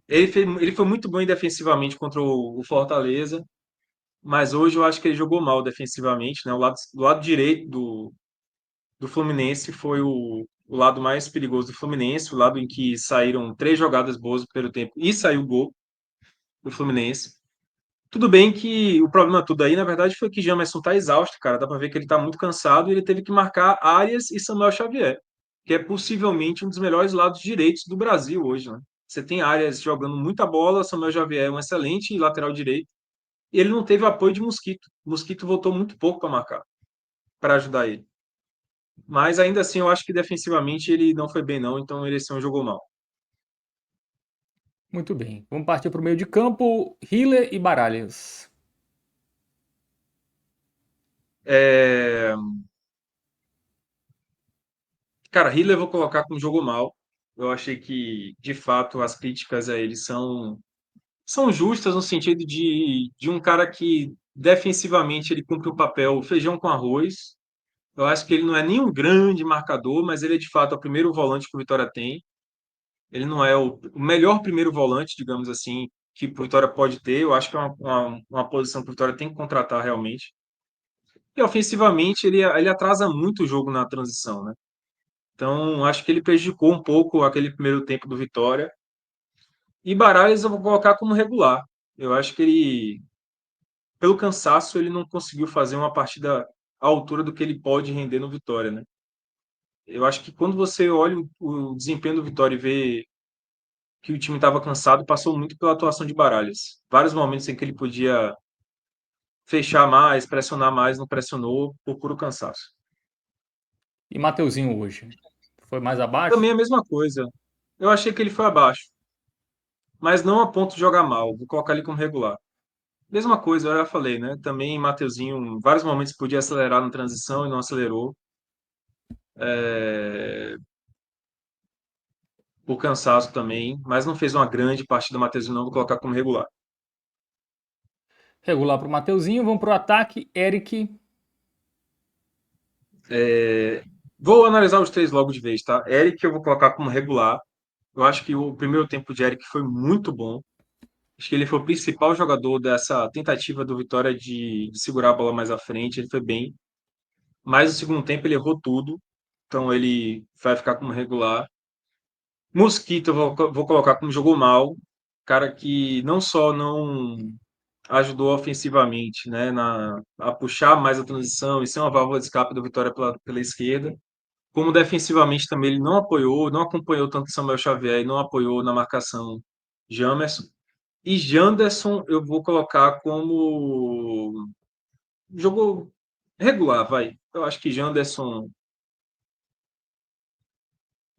Ele foi muito bom defensivamente contra o Fortaleza, mas hoje eu acho que ele jogou mal defensivamente, né? O lado direito do Fluminense foi o lado mais perigoso do Fluminense, o lado em que saíram 3 jogadas boas no primeiro tempo e saiu o gol do Fluminense. Tudo bem que o problema tudo aí, na verdade, foi que Jamerson tá exausto, cara. Dá pra ver que ele tá muito cansado e ele teve que marcar Arias e Samuel Xavier, que é possivelmente um dos melhores lados direitos do Brasil hoje, né? Você tem Arias jogando muita bola, Samuel Xavier é um excelente lateral direito, e ele não teve apoio de Mosquito. Mosquito voltou muito pouco para marcar, para ajudar ele. Mas ainda assim, eu acho que defensivamente ele não foi bem, não, então ele esse jogou mal. Muito bem. Vamos partir para o meio de campo. Hiller e Baralhas. É... Cara, Hitler eu vou colocar como jogou mal. Eu achei que, de fato, as críticas a ele são justas no sentido de um cara que defensivamente ele cumpre o papel feijão com arroz. Eu acho que ele não é nenhum grande marcador, mas ele é de fato o primeiro volante que o Vitória tem. Ele não é o melhor primeiro volante, digamos assim, que o Vitória pode ter. Eu acho que é uma posição que o Vitória tem que contratar realmente. E ofensivamente ele atrasa muito o jogo na transição, né? Então acho que ele prejudicou um pouco aquele primeiro tempo do Vitória. E Baralhas eu vou colocar como regular. Eu acho que ele pelo cansaço, ele não conseguiu fazer uma partida à altura do que ele pode render no Vitória, né? Eu acho que quando você olha o desempenho do Vitória e vê que o time estava cansado, passou muito pela atuação de Baralhas. Vários momentos em que ele podia fechar mais, pressionar mais, não pressionou por puro cansaço. E Mateuzinho hoje. Foi mais abaixo? Também a mesma coisa. Eu achei que ele foi abaixo, mas não a ponto de jogar mal. Vou colocar ele como regular. Mesma coisa, eu já falei, né? Também Mateuzinho, em vários momentos podia acelerar na transição e não acelerou. É, por cansaço também, mas não fez uma grande partida. O Matheus não vou colocar como regular. Regular para o Mateuzinho. Vamos para o ataque. Eric. Vou analisar os três logo de vez, tá? Eric eu vou colocar como regular. Eu acho que o primeiro tempo de Eric foi muito bom. Acho que ele foi o principal jogador dessa tentativa do Vitória de segurar a bola mais à frente. Ele foi bem. Mas no segundo tempo ele errou tudo. Então ele vai ficar como regular. Mosquito eu vou colocar como jogou mal. Cara que não só não ajudou ofensivamente, né, a puxar mais a transição e ser uma válvula de escape do Vitória pela esquerda. Como defensivamente também ele não apoiou, não acompanhou tanto Samuel Xavier e não apoiou na marcação Jamerson. E Janderson eu vou colocar como jogou regular, vai. Eu acho que Janderson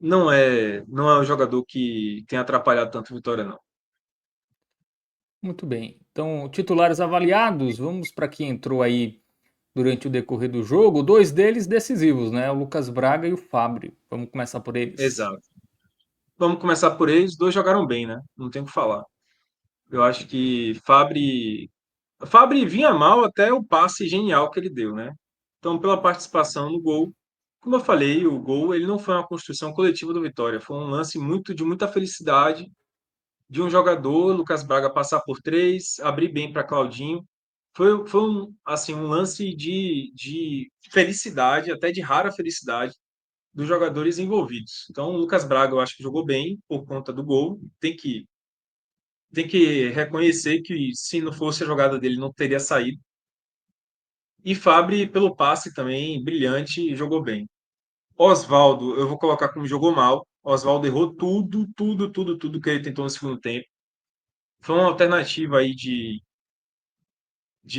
não é um jogador que tem atrapalhado tanto o Vitória, não. Muito bem. Então, titulares avaliados. Vamos para quem entrou aí durante o decorrer do jogo. Dois deles decisivos, né? O Lucas Braga e o Fábio. Vamos começar por eles. Exato. Vamos começar por eles. Os dois jogaram bem, né? Não tem o que falar. Eu acho que Fabri vinha mal até o passe genial que ele deu, né? Então, pela participação no gol, como eu falei, o gol ele não foi uma construção coletiva do Vitória, foi um lance muito de muita felicidade de um jogador, Lucas Braga, passar por três, abrir bem para Claudinho. Foi um lance de felicidade, até de rara felicidade, dos jogadores envolvidos. Então, o Lucas Braga, eu acho que jogou bem por conta do gol. tem que reconhecer que se não fosse a jogada dele, não teria saído. E Fabri, pelo passe também, brilhante, jogou bem. Oswaldo, eu vou colocar como jogou mal. Oswaldo errou tudo que ele tentou no segundo tempo. Foi uma alternativa aí de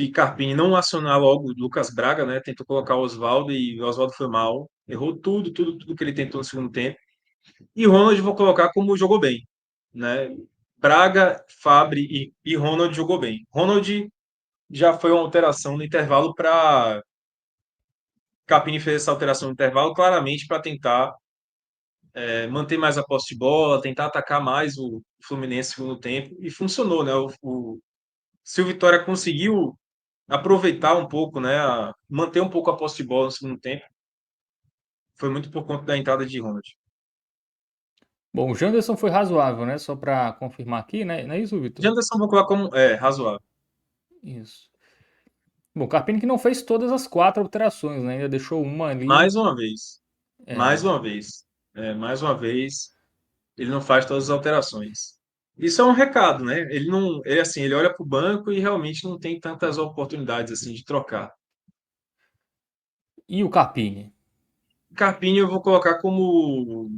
Carpini não acionar logo o Lucas Braga, né? Tentou colocar o Oswaldo e o Oswaldo foi mal. Errou tudo que ele tentou no segundo tempo. E Ronald eu vou colocar como jogou bem, né? Braga, Fabri e Ronald jogou bem. Ronald já foi uma alteração no intervalo para Capini fez essa alteração no intervalo claramente para tentar manter mais a posse de bola, tentar atacar mais o Fluminense no segundo tempo e funcionou, né? Se o Vitória conseguiu aproveitar um pouco, né, manter um pouco a posse de bola no segundo tempo, foi muito por conta da entrada de Ronald. Bom, o Janderson foi razoável, né? Só para confirmar aqui, né? Não é isso, Vitor? Janderson vou colocar como razoável. Isso. Bom, Carpini que não fez todas as 4 alterações, né? Ainda deixou uma ali. Mais uma vez, mais uma vez, mais uma vez, ele não faz todas as alterações. Isso é um recado, né? Ele não, ele assim, ele olha para o banco e realmente não tem tantas oportunidades assim de trocar. E o Carpini? Carpini eu vou colocar como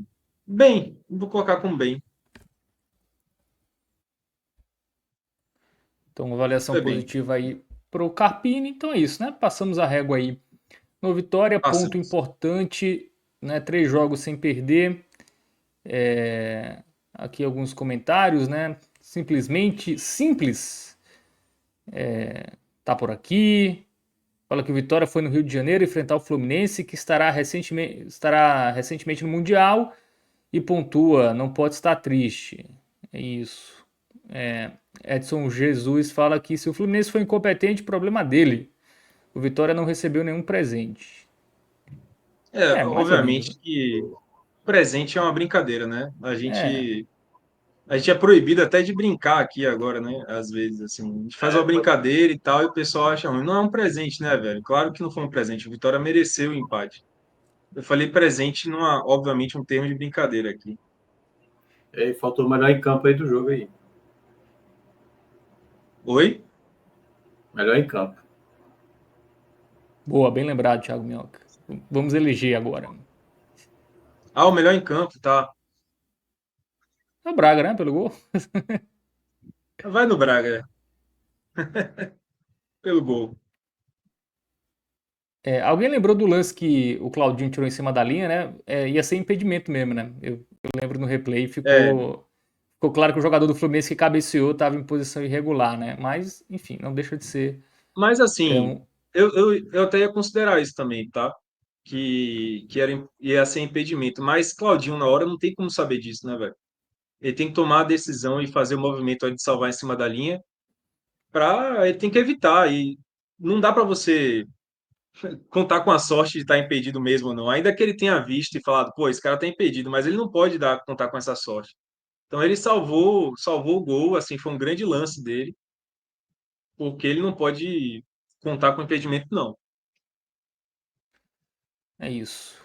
bem, vou colocar como bem. Então, avaliação Foi bem. positiva aí pro Carpini. Então é isso, né? Passamos a régua aí no Vitória, ponto Passamos. importante, né? 3 jogos sem perder. Aqui alguns comentários, né? Simplesmente simples. Tá por aqui. Fala que o Vitória foi no Rio de Janeiro enfrentar o Fluminense, que estará recentemente no Mundial e pontua, não pode estar triste. É isso. É, Edson Jesus fala que se o Fluminense foi incompetente, problema dele. O Vitória não recebeu nenhum presente. É, mais ou menos, né? Obviamente que presente é uma brincadeira, né? É, A gente é proibido até de brincar aqui agora, né? Às vezes, assim, a gente faz uma brincadeira e tal, e o pessoal acha ruim. Não é um presente, né, velho? Claro que não foi um presente. O Vitória mereceu o empate. Eu falei presente, numa, obviamente, um termo de brincadeira aqui. E faltou o melhor em campo aí do jogo aí. Oi? Melhor em campo. boa, bem lembrado, Thiago Minhoca. Vamos eleger agora. Ah, o melhor em campo, tá. É o Braga, né? Pelo gol. Vai no Braga, pelo gol. Alguém lembrou do lance que o Claudinho tirou em cima da linha, né? Ia ser impedimento mesmo, né? Eu lembro no replay, É, ficou claro que o jogador do Fluminense que cabeceou estava em posição irregular, né? Mas, enfim, não deixa de ser mas assim, um, eu até ia considerar isso também, tá? Que ia ser impedimento. Mas Claudinho, na hora, não tem como saber disso, né, velho? Ele tem que tomar a decisão e fazer o movimento aí de salvar em cima da linha, ele tem que evitar. E não dá para você contar com a sorte de estar impedido mesmo ou não. Ainda que ele tenha visto e falado, pô, esse cara tá impedido, mas ele não pode contar com essa sorte. Então ele salvou o gol, assim, foi um grande lance dele, porque ele não pode contar com impedimento, não. é isso.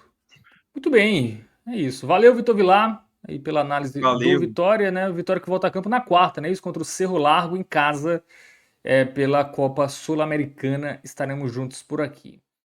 Muito bem, é isso. Valeu, Vitor Vilar, aí pela análise do Valeu. Vitória, né? O Vitória que volta a campo na quarta, né? Isso contra o Cerro Largo em casa, pela Copa Sul-Americana. Estaremos juntos por aqui.